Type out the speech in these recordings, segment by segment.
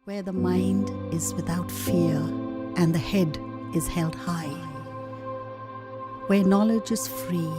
where the mind is without fear and the head is held high, where knowledge is free.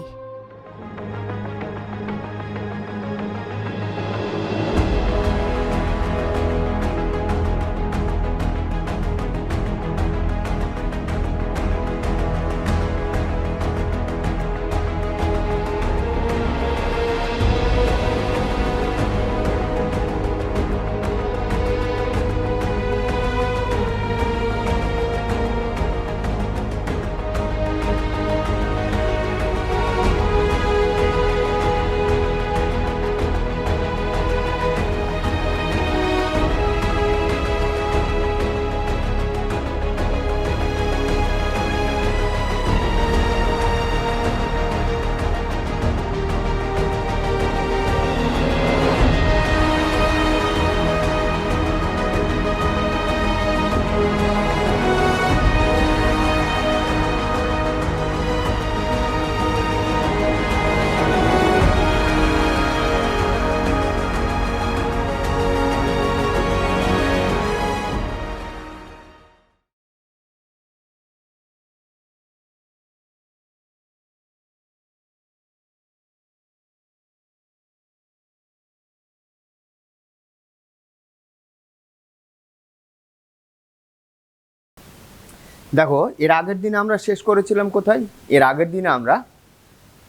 দেখো, এর আগের দিন আমরা শেষ করেছিলাম কোথায়? এর আগের দিনে আমরা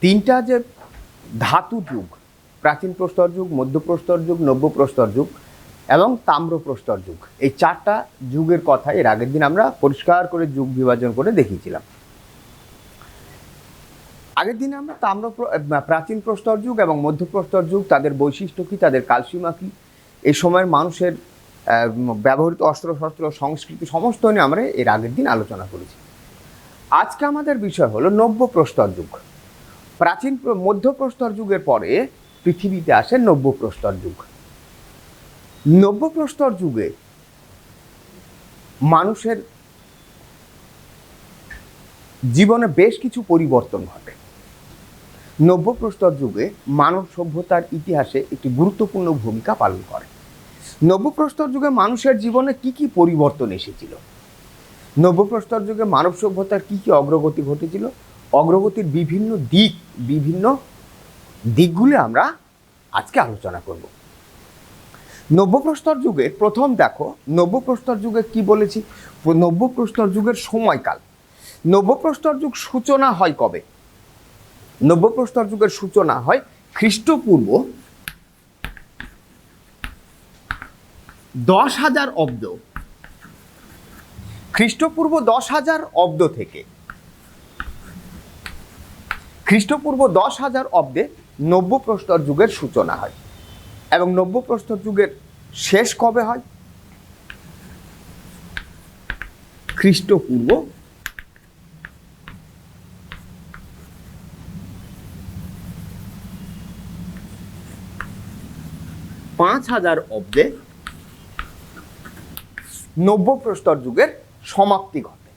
তিনটা যে ধাতু যুগ, প্রাচীন প্রস্তর যুগ, মধ্য প্রস্তর যুগ, নব্য প্রস্তর যুগ এবং তাম্র প্রস্তর যুগ, এই চারটা যুগের কথা এর আগের দিন আমরা পরিষ্কার করে যুগ বিভাজন করে দেখিয়েছিলাম। আগের দিনে আমরা প্রাচীন প্রস্তর যুগ এবং মধ্য প্রস্তর যুগ, তাদের বৈশিষ্ট্য কী, তাদের কালসীমা কী, এই সময়ের মানুষের ব্যবহৃত অস্ত্রশস্ত্র, সংস্কৃতি সমস্ত নিয়ে আমরা এর আগের দিন আলোচনা করেছি। আজকে আমাদের বিষয় হলো নব্য প্রস্তর যুগ। প্রাচীন মধ্য প্রস্তর যুগের পরে পৃথিবীতে আসে নব্য প্রস্তর যুগ। নব্য প্রস্তর যুগে মানুষের জীবনে বেশ কিছু পরিবর্তন ঘটে। নব্য প্রস্তর যুগে মানব সভ্যতার ইতিহাসে একটি গুরুত্বপূর্ণ ভূমিকা পালন করে। নব্য প্রস্তর যুগে মানুষের জীবনে কি কি পরিবর্তন এসেছিল, নব্য প্রস্তর যুগে মানব সভ্যতার কি কি অগ্রগতি ঘটেছিল, অগ্রগতির বিভিন্ন দিকগুলি আমরা আজকে আলোচনা করব। নব্য প্রস্তর যুগে প্রথম দেখো, নব্য প্রস্তর যুগে কি বলেছি, নব্য প্রস্তর যুগের সময়কাল। নব্য প্রস্তর যুগ সূচনা হয় কবে? নব্য প্রস্তর যুগের সূচনা হয় খ্রিস্টপূর্ব 10,000 অব্দ। খ্রিস্টপূর্ব 10,000 অব্দ থেকে খ্রিস্টপূর্ব 10,000 অব্দে নব্য প্রস্তর যুগের সূচনা হয় এবং নব্য প্রস্তর যুগের শেষ কবে হয়? খ্রিস্টপূর্ব 5,000 অব্দে নব্য প্রস্তর যুগের সমাপ্তি ঘটে।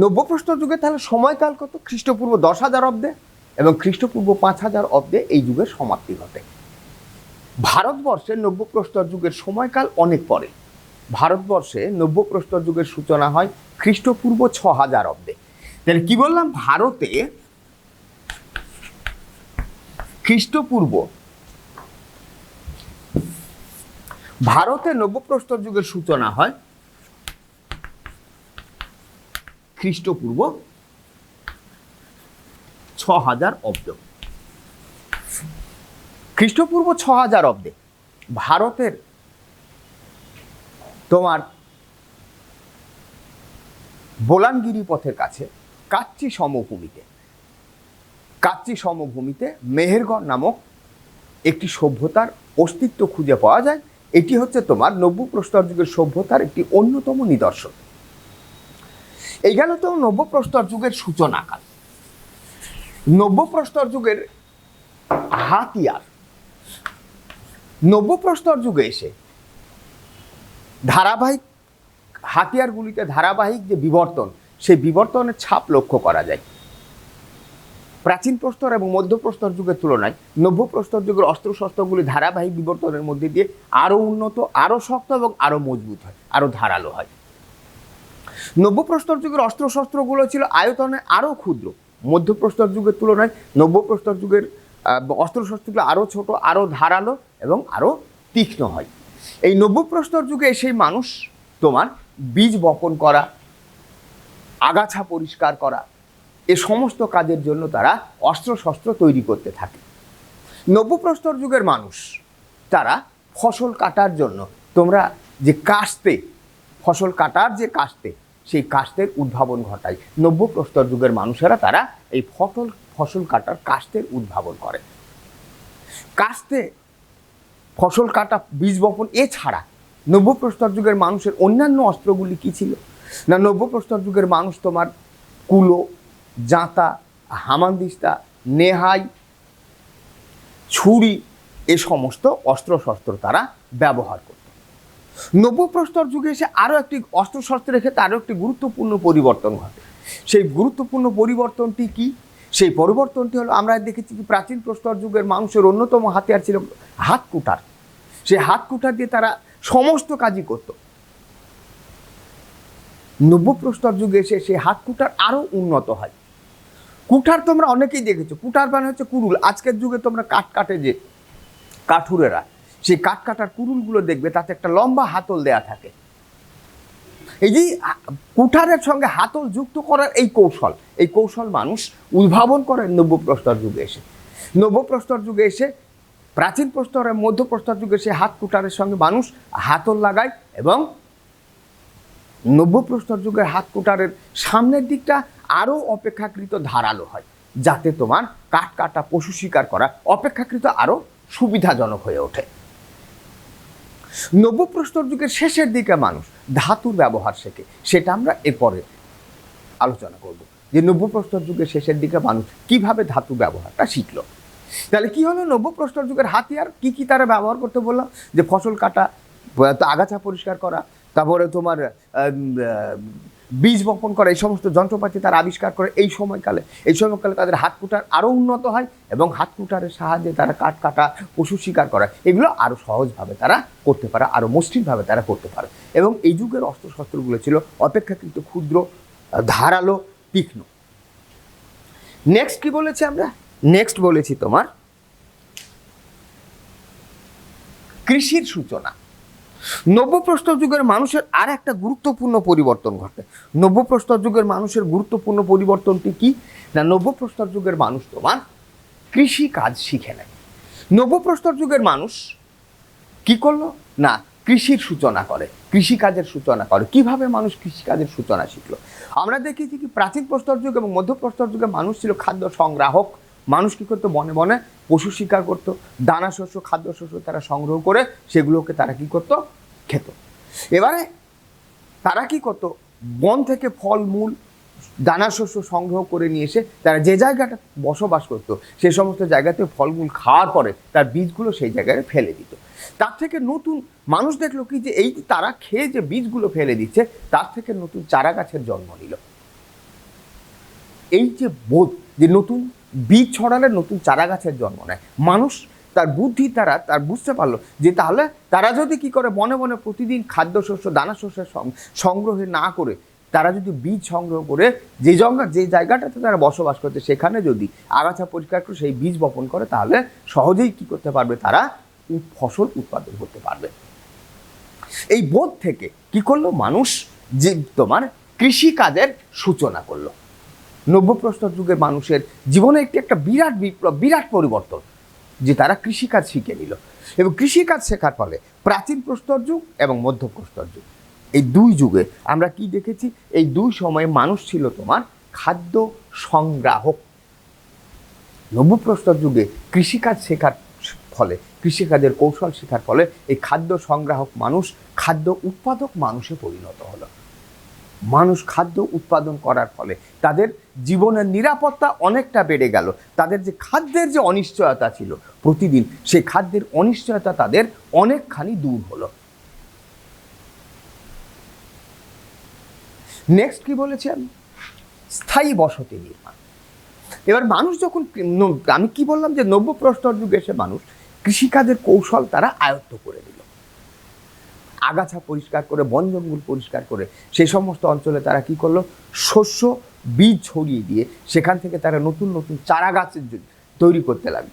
নব্য প্রস্তর যুগে তাহলে সময়কাল কত? খ্রিস্টপূর্ব 10,000 অব্দে এবং খ্রিস্টপূর্ব 5,000 অব্দে এই যুগের সমাপ্তি ঘটে। ভারতবর্ষে নব্য প্রস্তর যুগের সময়কাল অনেক পরে। ভারতবর্ষে নব্য প্রস্তর যুগের সূচনা হয় খ্রিস্টপূর্ব 6,000 অব্দে। তাহলে কি বললাম? ভারতে নব্য প্রস্তর যুগের সূচনা হয় খ্রিস্টপূর্ব 6,000 অব্দ। খ্রিস্টপূর্ব 6,000 অব্দে ভারতের তোমার বোলানগিরি পথের কাছে কাচ্চি সমভূমিতে মেহেরগড় নামক একটি সভ্যতার অস্তিত্ব খুঁজে পাওয়া যায়। এটি হচ্ছে তোমার নব্য প্রস্তর যুগের সভ্যতার একটি অন্যতম নিদর্শন। এই গেল তো নব্য প্রস্তর যুগের সূচনাকাল। নব্য প্রস্তর যুগের হাতিয়ার। নব্য প্রস্তর যুগে এসে ধারাবাহিক হাতিয়ারগুলিতে ধারাবাহিক যে বিবর্তন, সেই বিবর্তনের ছাপ লক্ষ্য করা যায়। প্রাচীন প্রস্তর এবং মধ্যপ্রস্তর যুগের তুলনায় নব্যপ্রস্তর যুগের অস্ত্রশস্ত্রগুলি ধারাবাহিক বিবর্তনের মধ্যে দিয়ে আরও উন্নত, আরও শক্ত এবং আরও মজবুত হয়, আরও ধারালো হয়। নব্যপ্রস্তর যুগের অস্ত্রশস্ত্রগুলো ছিল আয়তনে আরও ক্ষুদ্র। মধ্যপ্রস্তর যুগের তুলনায় নব্যপ্রস্তর যুগের অস্ত্রশস্ত্রগুলো আরও ছোট, আরও ধারালো এবং আরও তীক্ষ্ণ হয়। এই নব্যপ্রস্তর যুগে এসেই মানুষ তোমার বীজ বপন করা, আগাছা পরিষ্কার করা, এ সমস্ত কাজের জন্য তারা অস্ত্রশস্ত্র তৈরি করতে থাকে। নব্যপ্রস্তর যুগের মানুষ তারা ফসল কাটার জন্য তোমরা যে কাস্তে, ফসল কাটার যে কাস্তে, সেই কাস্তের উদ্ভাবন ঘটায়। নব্যপ্রস্তর যুগের মানুষেরা তারা এই ফসল কাটার কাস্তের উদ্ভাবন করে। কাস্তে ফসল কাটা, বীজ বপন এছাড়া নব্যপ্রস্তর যুগের মানুষের অন্যান্য অস্ত্রগুলি কি ছিল না, নব্যপ্রস্তর যুগের মানুষ তোমার কুলো, জাঁতা, হামানদিস্তা, নেহাই, ছুরি, এ সমস্ত অস্ত্রশস্ত্র তারা ব্যবহার করত। নব্যপ্রস্তর যুগে এসে আরও একটি অস্ত্রশস্ত্রের ক্ষেত্রে আরও একটি গুরুত্বপূর্ণ পরিবর্তন ঘটে। সেই গুরুত্বপূর্ণ পরিবর্তনটি কি? সেই পরিবর্তনটি হলো, আমরা দেখেছি কি প্রাচীন প্রস্তর যুগের মানুষের অন্যতম হাতিয়ার ছিল হাত কুঠার। সেই হাত কুঠার দিয়ে তারা সমস্ত কাজই করত। নব্যপ্রস্তর যুগে এসে সেই হাত কুঠার আরও উন্নত হয়। কুঠার তোমরা অনেকেই দেখেছো, কুঠার মানে হচ্ছে কুড়ুল। আজকের যুগে তোমরা কাঠ কাটে যে কাঠুরেরা, সেই কাঠ কাটার কুড়ুলগুলো দেখবে তাতে একটা লম্বা হাতল দেয়া থাকে। এই যে কুঠারের সঙ্গে হাতল যুক্ত করার এই কৌশল মানুষ উদ্ভাবন করে নব্যপ্রস্তর যুগে এসে। নব্যপ্রস্তর যুগে এসে প্রাচীন প্রস্তর এবং মধ্যপ্রস্তর যুগে এসে হাত কুঠারের সঙ্গে মানুষ হাতল লাগায় এবং নব্যপ্রস্তর যুগের হাত কুঠারের সামনের দিকটা আরও অপেক্ষাকৃত ধারালো হয়, যাতে তোমার কাঠ কাটা, পশু শিকার করা অপেক্ষাকৃত আরও সুবিধাজনক হয়ে ওঠে। নব্যপ্রস্তর যুগের শেষের দিকে মানুষ ধাতুর ব্যবহার শেখে, সেটা আমরা এরপরে আলোচনা করব যে নব্যপ্রস্তর যুগের শেষের দিকে মানুষ কিভাবে ধাতু ব্যবহারটা শিখলো। তাহলে কি হলো, নব্যপ্রস্তর যুগের হাতিয়ার কি কি তারা ব্যবহার করতে বললাম, যে ফসল কাটা, আগাছা পরিষ্কার করা, তারপরে তোমার বীজ বপন করা, এই সমস্ত যন্ত্রপাতি তারা আবিষ্কার করে। এই সময়কালে তাদের হাত কুঠার আরও উন্নত হয় এবং হাত কুঠারের সাহায্যে তারা কাঠ কাটা, পশু শিকার করা, এগুলো আরও সহজভাবে তারা করতে পারে, আরও মসৃণভাবে তারা করতে পারে। এবং এই যুগের অস্ত্রশস্ত্রগুলো ছিল অপেক্ষাকৃত ক্ষুদ্র, ধারালো, তীক্ষ্ণ। নেক্সট কি বলেছি আমরা? নেক্সট বলেছি তোমার কৃষির সূচনা। নব্যপ্রস্তর যুগের মানুষের আর একটা গুরুত্বপূর্ণ পরিবর্তন ঘটে। নব্যপ্রস্তর যুগের মানুষের গুরুত্বপূর্ণ পরিবর্তনটি কি না, নব্যপ্রস্তর যুগের মানুষ তোমার কৃষি কাজ শিখে নেয়। নব্যপ্রস্তর যুগের মানুষ কি করলো না, কৃষির সূচনা করে, কৃষিকাজের সূচনা করে। কিভাবে মানুষ কৃষিকাজের সূচনা শিখলো? আমরা দেখেছি কি প্রাচীন প্রস্তর যুগ এবং মধ্যপ্রস্তর যুগে মানুষ ছিল খাদ্য সংগ্রাহক। মানুষ কী করতো, বনে বনে পশু শিকার করতো, দানা শস্য, খাদ্যশস্য তারা সংগ্রহ করে সেগুলোকে তারা কী করতো, খেত। এবারে তারা কী করতো, বন থেকে ফল মূল, দানা শস্য সংগ্রহ করে নিয়ে এসে তারা যে জায়গাটা বসবাস করতো সেই সমস্ত জায়গাতে ফলমূল খাওয়ার পরে তার বীজগুলো সেই জায়গায় ফেলে দিত। তার থেকে নতুন মানুষ দেখলো কি যে এই তারা খেয়ে যে বীজগুলো ফেলে দিচ্ছে তার থেকে নতুন চারা গাছের জন্ম নিল। এই যে বোধ যে নতুন বীজ ছড়ালে নতুন চারা গাছের জন্ম নেয়, মানুষ তার বুদ্ধি তারা তার বুঝতে পারলো যে তাহলে তারা যদি কি করে বনে বনে প্রতিদিন খাদ্যশস্য, দানা শস্যের সংগ্রহে না করে তারা যদি বীজ সংগ্রহ করে যে জায়গাটাতে তারা বসবাস করছে সেখানে যদি আগাছা পরিষ্কার করে সেই বীজ বপন করে, তাহলে সহজেই কি করতে পারবে, তারা ফসল উৎপাদন করতে পারবে। এই বোধ থেকে কি করলো মানুষ, যে তোমার কৃষিকাজের সূচনা করলো। নব্যপ্রস্তর যুগের মানুষের জীবনে একটা বিরাট বিপ্লব, বিরাট পরিবর্তন, যে তারা কৃষিকাজ শিখে নিল। এবং কৃষিকাজ শেখার ফলে প্রাচীন প্রস্তর যুগ এবং মধ্যপ্রস্তর যুগ, এই দুই যুগে আমরা কি দেখেছি, এই দুই সময়ে মানুষ ছিল তোমার খাদ্য সংগ্রাহক। নব্যপ্রস্তর যুগে কৃষিকাজ শেখার ফলে, কৃষিকাজের কৌশল শেখার ফলে এই খাদ্য সংগ্রাহক মানুষ খাদ্য উৎপাদক মানুষে পরিণত হলো। মানুষ খাদ্য উৎপাদন করার ফলে তাদের জীবনের নিরাপত্তা অনেকটা বেড়ে গেল। তাদের যে খাদ্যের যে অনিশ্চয়তা ছিল প্রতিদিন, সেই খাদ্যের অনিশ্চয়তা তাদের অনেকখানি দূর হলো। নেক্সট কি বলেছি আমি? স্থায়ী বসতি নির্মাণ। এবার মানুষ যখন আমি কি বললাম যে নব্য প্রস্তর যুগে এসে মানুষ কৃষিকাজের কৌশল তারা আয়ত্ত করে দিল। আগাছা পরিষ্কার করে, বন জঙ্গল পরিষ্কার করে সেই সমস্ত অঞ্চলে তারা কি করলো, শস্য বীজ ছড়িয়ে দিয়ে সেখান থেকে তারা নতুন নতুন চারা গাছের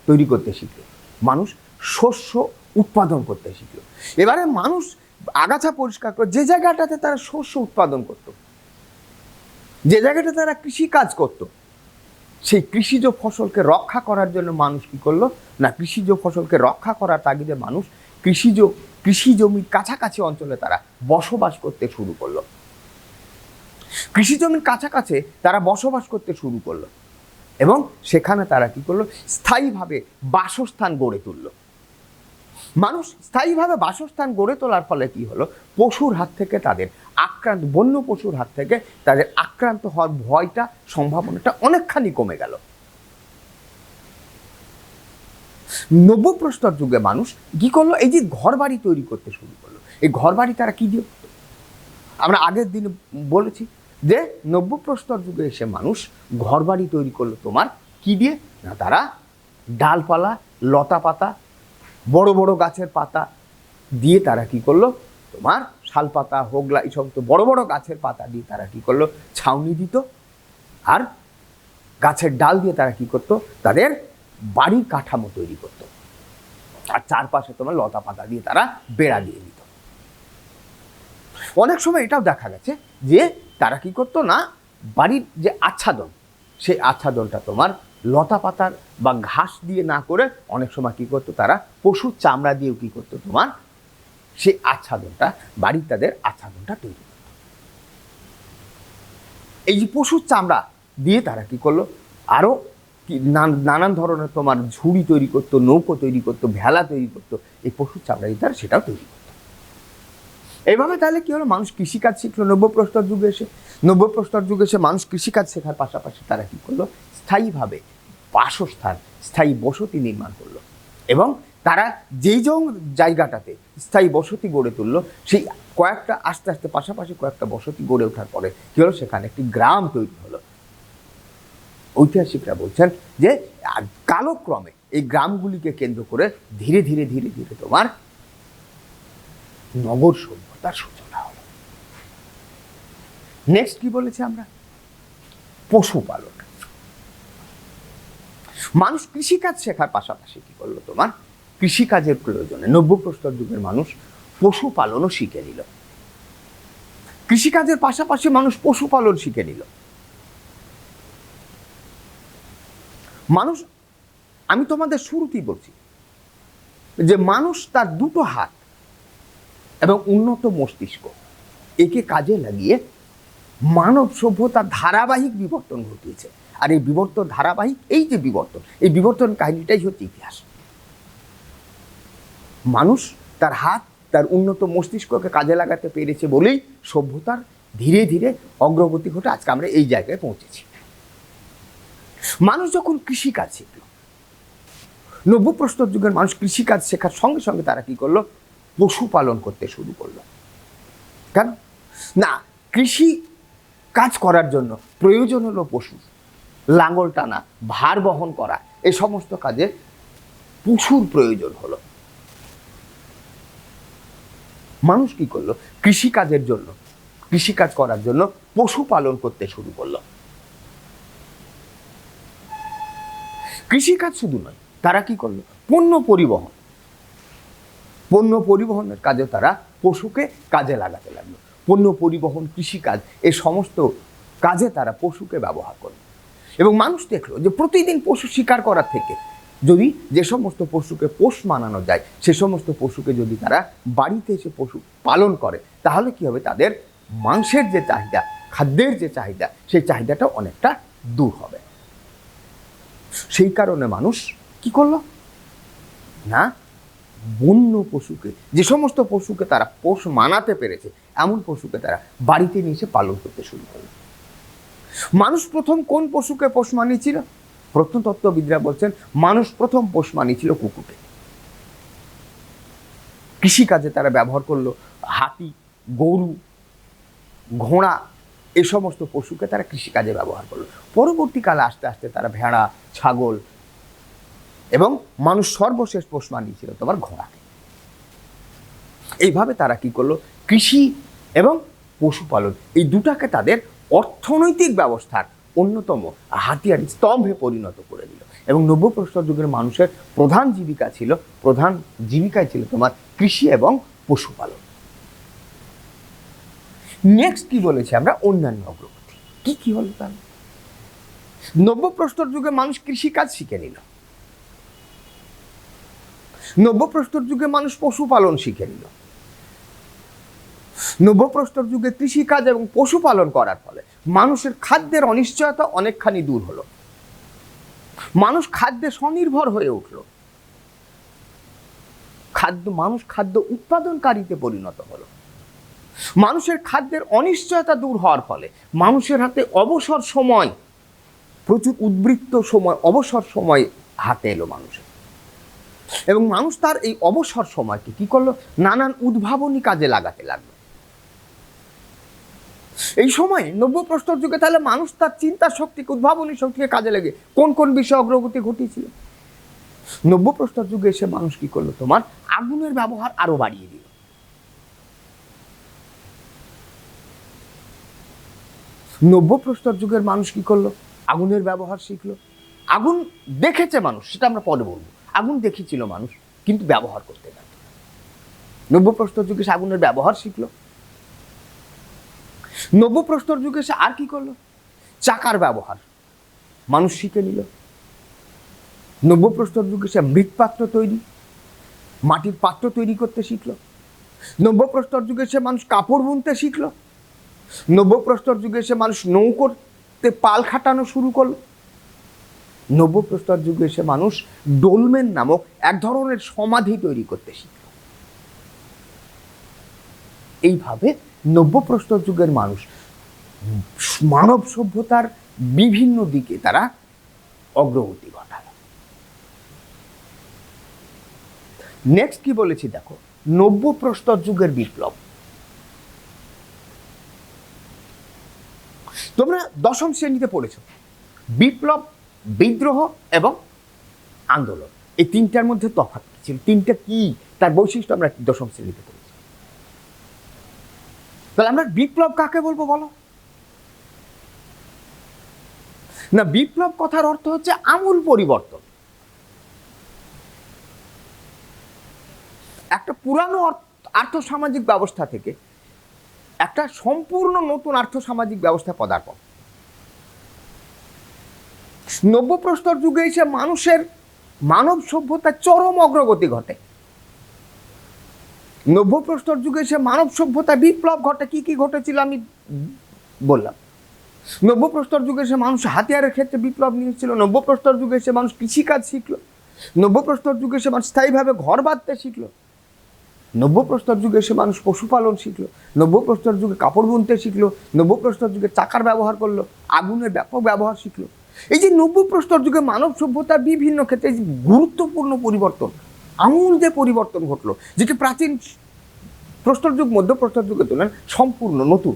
তৈরি করতে শিখলো। মানুষ শস্য উৎপাদন করতে শিখলো। এবারে মানুষ আগাছা পরিষ্কার করে যে জায়গাটাতে তারা শস্য উৎপাদন করত, যে জায়গাটা তারা কৃষি কাজ করত, সেই কৃষিজ ফসলকে রক্ষা করার জন্য মানুষ কি করলো না, কৃষিজ ফসলকে রক্ষা করার তাগিদে মানুষ কৃষি জমির কাছাকাছি অঞ্চলে তারা বসবাস করতে শুরু করলো। কৃষি জমির কাছাকাছি তারা বসবাস করতে শুরু করলো এবং সেখানে তারা কি করলো, স্থায়ীভাবে বাসস্থান গড়ে তুললো। মানুষ স্থায়ীভাবে বাসস্থান গড়ে তোলার ফলে কি হলো, পশুর হাত থেকে তাদের বন্য পশুর হাত থেকে তাদের আক্রান্ত হওয়ার ভয়টা, সম্ভাবনাটা অনেকখানি কমে গেল। নব্য প্রস্তর যুগে মানুষ কি করলো, এই যে ঘর বাড়ি তৈরি করতে শুরু করলো। এই ঘর বাড়ি তারা কি দিয়ে করতো, আমরা আগের দিনে বলেছি যে নব্য প্রস্তর যুগে এসে মানুষ ঘর বাড়ি তৈরি করলো তোমার কি দিয়ে না, তারা ডালপালা, লতা পাতা, বড় বড় গাছের পাতা দিয়ে তারা কি করলো, তোমার শাল পাতা, হোগলা, এই সমস্ত বড় বড় গাছের পাতা দিয়ে তারা কি করলো, ছাউনি দিত। আর গাছের ডাল দিয়ে তারা কি করতো, তাদের বাড়ির কাঠামো তৈরি করতো। আর চারপাশে তোমার লতা পাতা দিয়ে তারা বেড়া দিয়ে দিত। অনেক সময় এটাও দেখা গেছে যে তারা কি করতো না, বাড়ির যে আচ্ছাদন, সেই আচ্ছাদনটা তোমার লতা পাতার বা ঘাস দিয়ে না করে অনেক সময় কি করতো, তারা পশুর চামড়া দিয়েও কি করতো, তোমার সেই আচ্ছাদনটা, বাড়ির তাদের আচ্ছাদনটা তৈরি করত। এই যে পশুর চামড়া দিয়ে তারা কি করলো, আরো নানান ধরনের তোমার ঝুড়ি তৈরি করতো, নৌকো তৈরি করতো, ভেলা তৈরি করতো, এই পশুর চামড়া দিয়ে তারা সেটাও তৈরি করতো। এইভাবে তাহলে কি হলো, মানুষ কৃষিকাজ শিখলো নব্য প্রস্তর যুগে এসে। নব্য প্রস্তর যুগে এসে মানুষ কৃষিকাজ শেখার পাশাপাশি তারা কি করলো, স্থায়ীভাবে বাসস্থান, স্থায়ী বসতি নির্মাণ করলো। এবং তারা যেই জায়গাটাতে স্থায়ী বসতি গড়ে তুললো, সেই কয়েকটা আস্তে আস্তে পাশাপাশি কয়েকটা বসতি গড়ে ওঠার পরে কি হলো, সেখানে একটি গ্রাম তৈরি হলো। ঐতিহাসিকরা বলছেন যে কালক্রমে এই গ্রামগুলিকে কেন্দ্র করে ধীরে ধীরে ধীরে ধীরে তোমার নগর সভ্যতার সূচনা হলো। নেক্সট কি বলেছি আমরা, পশুপালন। মানুষ কৃষিকাজ শেখার পাশাপাশি কি করলো, তোমার কৃষিকাজের প্রয়োজনে নব্য প্রস্তর যুগের মানুষ পশুপালনও শিখে নিল। কৃষিকাজের পাশাপাশি মানুষ পশুপালন শিখে নিল। মানুষ, আমি তোমাদের শুরুতেই বলছি যে মানুষ তার দুটো হাত এবং উন্নত মস্তিষ্ক একে কাজে লাগিয়ে মানব সভ্যতার ধারাবাহিক বিবর্তন ঘটিয়েছে। আর এই বিবর্তন ধারাবাহিক, এই যে বিবর্তন, এই বিবর্তন কাহিনীটাই হচ্ছে ইতিহাস। মানুষ তার হাত, তার উন্নত মস্তিষ্ককে কাজে লাগাতে পেরেছে বলেই সভ্যতার ধীরে ধীরে অগ্রগতি ঘটে আজকে আমরা এই জায়গায় পৌঁছেছি। মানুষ যখন কৃষিকাজ শিখল, নব্য প্রস্তর যুগের মানুষ কৃষিকাজ শেখার সঙ্গে সঙ্গে তারা কি করলো, পশুপালন করতে শুরু করলো। কেন না, কৃষি কাজ করার জন্য প্রয়োজন হলো পশু, লাঙল টানা, ভার বহন করা, এই সমস্ত কাজে পশুর প্রয়োজন হলো। মানুষ কি করলো, কৃষিকাজের জন্য, কৃষিকাজ করার জন্য পশুপালন করতে শুরু করলো। কৃষিকাজ শুধু নয়, তারা কি করলো, পণ্য পরিবহনের কাজে তারা পশুকে কাজে লাগাতে লাগলো। পণ্য পরিবহন, কৃষিকাজ, এই সমস্ত কাজে তারা পশুকে ব্যবহার করলো। এবং মানুষ দেখলো যে প্রতিদিন পশু শিকার করার থেকে যদি যে সমস্ত পশুকে পোষ মানানো যায়, সে সমস্ত পশুকে যদি তারা বাড়িতে এসে পশু পালন করে, তাহলে কি হবে, তাদের মাংসের যে চাহিদা, খাদ্যের যে চাহিদা, সেই চাহিদাটা অনেকটা দূর হবে। সেই কারণে মানুষ কি করলো না, বন্য পশুকে, যে সমস্ত পশুকে তারা পোষ মানাতে পেরেছে, এমন পশুকে তারা বাড়িতে নিয়ে এসে পালন করতে শুরু করলো। মানুষ প্রথম কোন পশুকে পোষ মানিয়েছিল? প্রত্নতত্ত্ববিদরা বলছেন মানুষ প্রথম পোষ মানিয়েছিল কুকুরকে। কৃষিকাজে তারা ব্যবহার করলো হাতি, গরু, ঘোড়া, এই সমস্ত পশুকে তারা কৃষিকাজে ব্যবহার করলো। পরবর্তীকালে আস্তে আস্তে তারা ভেড়া, ছাগল এবং মানুষ সর্বশেষ পোষ মানিয়েছিল তোমার ঘোড়াকে। এইভাবে তারা কি করলো, কৃষি এবং পশুপালন এই দুটাকে তাদের অর্থনৈতিক ব্যবস্থার অন্যতম হাতিয়ার স্তম্ভে পরিণত করে দিল। এবং নব্যপ্রস্তর যুগের মানুষের প্রধান জীবিকাই ছিল তোমার কৃষি এবং পশুপালন। নেক্সট কি বলেছি আমরা, অন্যান্য অগ্রগতি। কি হলো তাহলে? নব্যপ্রস্তর যুগে মানুষ কৃষিকাজ শিখে নিল, নব্যপ্রস্তর যুগে মানুষ পশুপালন শিখে নিল। নব্যপ্রস্তর যুগে কৃষিকাজ এবং পশুপালন করার ফলে মানুষের খাদ্যের অনিশ্চয়তা অনেকখানি দূর হলো, মানুষ খাদ্যে স্বনির্ভর হয়ে উঠল, মানুষ খাদ্য উৎপাদনকারীতে পরিণত হলো। মানুষের খাদ্যের অনিশ্চয়তা দূর হওয়ার ফলে মানুষের হাতে অবসর সময়, প্রচুর উদ্বৃত্ত সময়, অবসর সময় হাতে এলো মানুষের। এবং মানুষ তার এই অবসর সময়কে কি করলো, নানান উদ্ভাবনী কাজে লাগাতে লাগলো। এই সময়ে নব্যপ্রস্তর যুগে তাহলে মানুষ তার চিন্তা শক্তিকে, উদ্ভাবনী শক্তিকে কাজে লেগে কোন কোন বিষয়ে অগ্রগতি ঘটিয়েছিল? নব্যপ্রস্তর যুগে এসে মানুষ কি করলো, তোমার আগুনের ব্যবহার আরো বাড়িয়ে দিল। নব্যপ্রস্তর যুগের মানুষ কি করলো, আগুনের ব্যবহার শিখলো। আগুন দেখেছে মানুষ, সেটা আমরা পরে বলবো। আগুন দেখেছিল মানুষ, কিন্তু ব্যবহার করতে জানত না। নব্যপ্রস্তর যুগে সে আগুনের ব্যবহার শিখলো। নব্যপ্রস্তর যুগে সে আর কি করলো, চাকার ব্যবহার মানুষ শিখে নিল। নব্যপ্রস্তর যুগে সে মৃৎপাত্র তৈরি, মাটির পাত্র তৈরি করতে শিখলো। নব্যপ্রস্তর যুগে সে মানুষ কাপড় বুনতে শিখলো। নব্যপ্রস্তর যুগে সে মানুষ নৌকোতে পাল খাটানো শুরু করলো। নব্যপ্রস্তর যুগে এসে মানুষ ডোলমেন নামক এক ধরনের সমাধি তৈরি করতে শিখল। এইভাবে নব্যপ্রস্তর যুগের মানুষ মানব সভ্যতার বিভিন্ন দিকে তারা অগ্রগতি ঘটাল। নেক্সট কি বলেছি দেখো, নব্যপ্রস্তর যুগের বিপ্লব। তোমরা দশম শ্রেণীতে পড়েছো বিপ্লব, বিদ্রোহ এবং আন্দোলন, এই তিনটার মধ্যে তফাৎ কি ছিল, তিনটা কি তার বৈশিষ্ট্য আমরা দশম শ্রেণীতে পড়েছি। তাহলে আমরা বিপ্লব কাকে বলবো বলো? না, বিপ্লব কথার অর্থ হচ্ছে আমূল পরিবর্তন। একটা পুরানো আর্থসামাজিক ব্যবস্থা থেকে একটা সম্পূর্ণ নতুন আর্থসামাজিক ব্যবস্থা পদার্পণ। নব্যপ্রস্তর যুগে এসে মানুষের মানব সভ্যতার চরম অগ্রগতি ঘটে। নব্যপ্রস্তর যুগে এসে মানব সভ্যতা বিপ্লব ঘটে। কি ঘটেছিল আমি বললাম। নব্যপ্রস্তর যুগে এসে মানুষ হাতিয়ারের ক্ষেত্রে বিপ্লব নিয়েছিল। নব্যপ্রস্তর যুগে এসে মানুষ কৃষিকাজ শিখলো। নব্যপ্রস্তর যুগে এসে মানুষ স্থায়ীভাবে ঘর বাঁধতে শিখলো। নব্যপ্রস্তর যুগে এসে মানুষ পশুপালন শিখলো। নব্যপ্রস্তর যুগে কাপড় বুনতে শিখলো। নব্যপ্রস্তর যুগে চাকার ব্যবহার করলো, আগুনের ব্যাপক ব্যবহার শিখলো। এই যে নব্যপ্রস্তর যুগে মানব সভ্যতার বিভিন্ন ক্ষেত্রে গুরুত্বপূর্ণ পরিবর্তন, আমূল যে পরিবর্তন ঘটলো, যেটি প্রাচীন প্রস্তর যুগ, মধ্যপ্রস্তর যুগের তুলনায় সম্পূর্ণ নতুন।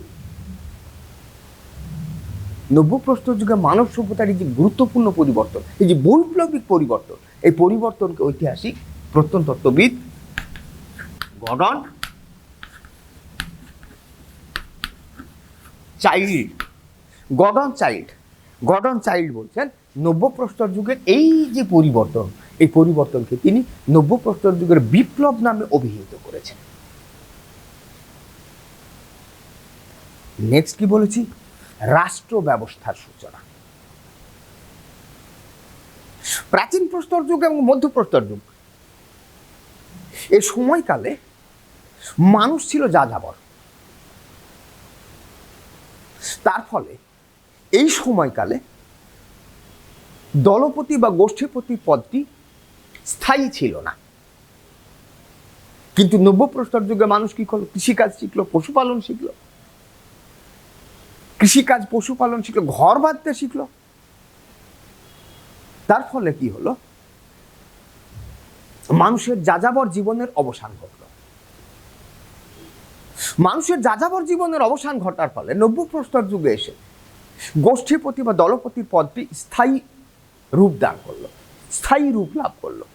নব্যপ্রস্তর যুগে মানব সভ্যতার এই যে গুরুত্বপূর্ণ পরিবর্তন, এই যে বৈপ্লবিক পরিবর্তন, এই পরিবর্তনকে ঐতিহাসিক প্রত্নতত্ত্ববিদ গর্ডন চাইল্ড বলছেন নব্যপ্রস্তর যুগের এই যে পরিবর্তন, এই পরিবর্তনকে তিনি নব্যপ্রস্তর যুগের বিপ্লব নামে অভিহিত করেছেন। নেক্সট কি বলেছি, রাষ্ট্র ব্যবস্থার সূচনা। প্রাচীন প্রস্তর যুগ এবং মধ্যপ্রস্তর যুগ, এই সময়কালে মানুষ ছিল যাযাবর। তার ফলে এই সময়কালে দলপতি বা গোষ্ঠীপতি পদটি স্থায়ী ছিল না। কিন্তু নব্যপ্রস্তর যুগে মানুষ কি করলো, কৃষিকাজ শিখলো, পশুপালন শিখলো, ঘর বাঁধতে শিখলো। তার ফলে কি হলো, মানুষের যাযাবর জীবনের অবসান ঘটল। মানুষের যাযাবর জীবনের অবসান ঘটার ফলে নব্য প্রস্তর যুগে এসে গোষ্ঠীপতি বা দলপতির পদটি স্থায়ী রূপ দান করলো, স্থায়ী রূপ লাভ করলো।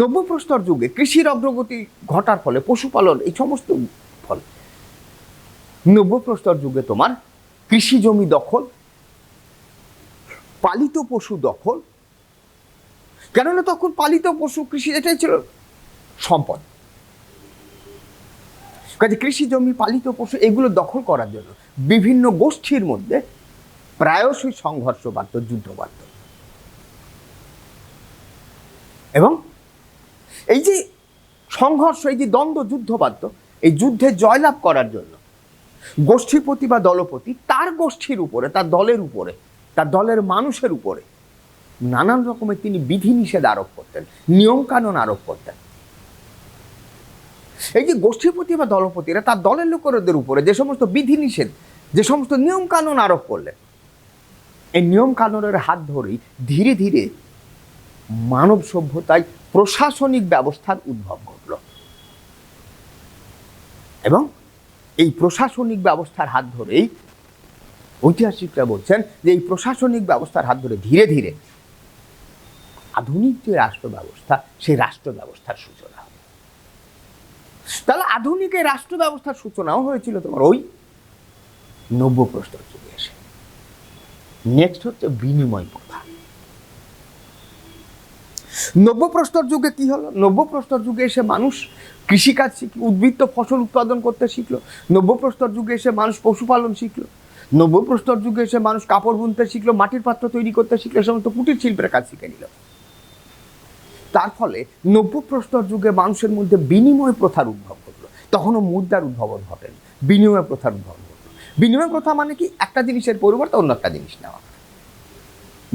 নব্য প্রস্তর যুগে কৃষির অগ্রগতি ঘটার ফলে পশুপালন, এই সমস্ত ফলে নব্য প্রস্তর যুগে তোমার কৃষি জমি দখল, পালিত পশু দখল, কেননা তখন পালিত পশু, কৃষি এটাই ছিল সম্পদ। কাজে কৃষি জমি, পালিত পশু এগুলো দখল করার জন্য বিভিন্ন গোষ্ঠীর মধ্যে প্রায়শই সংঘর্ষ বাড়ত, যুদ্ধ বাড়ত। এবং এই যে সংঘর্ষ, এই যে দ্বন্দ্ব, যুদ্ধ বাড়ত, এই যুদ্ধে জয়লাভ করার জন্য গোষ্ঠীপতি বা দলপতি তার গোষ্ঠীর উপরে, তার দলের উপরে, তার দলের মানুষের উপরে নানান রকমের তিনি বিধিনিষেধ আরোপ করতেন, নিয়ম কানুন আরোপ করতেন। এই যে গোষ্ঠীপতি বা দলপতিরা তার দলের লোকেদের উপরে যে সমস্ত বিধিনিষেধ, যে সমস্ত নিয়ম কানুন আরোপ করলেন, এই নিয়ম কানুনের হাত ধরেই ধীরে ধীরে মানব সভ্যতায় প্রশাসনিক ব্যবস্থার উদ্ভব ঘটল। এবং এই প্রশাসনিক ব্যবস্থার হাত ধরেই ঐতিহাসিকরা বলছেন যে এই প্রশাসনিক ব্যবস্থার হাত ধরে ধীরে ধীরে আধুনিক যে রাষ্ট্র ব্যবস্থা, সেই রাষ্ট্র ব্যবস্থার সূচনা। তাহলে আধুনিক এই রাষ্ট্র ব্যবস্থার সূচনাও হয়েছিল তোমার ওই নব্য প্রস্তর যুগে এসে। নেক্সট হচ্ছে বিনিময় প্রথা। নব্য প্রস্তর যুগে কি হলো? নব্য প্রস্তর যুগে এসে মানুষ কৃষিকাজ শিখলো, উদ্বৃত্ত ফসল উৎপাদন করতে শিখলো। নব্য প্রস্তর যুগে এসে মানুষ পশুপালন শিখলো। নব্য প্রস্তর যুগে এসে মানুষ কাপড় বুনতে শিখলো, মাটির পাত্র তৈরি করতে শিখলো, সমস্ত কুটির শিল্পের কাজ শিখে নিল। তার ফলে নব্য প্রস্তর যুগে মানুষের মধ্যে বিনিময় প্রথার উদ্ভব ঘটলো। তখনও মুদ্রার উদ্ভাবন ঘটেনি, বিনিময় প্রথার উদ্ভাবন ঘটলো। বিনিময় প্রথা মানে কি? একটা জিনিসের পরিবর্তে অন্য একটা জিনিস নেওয়া।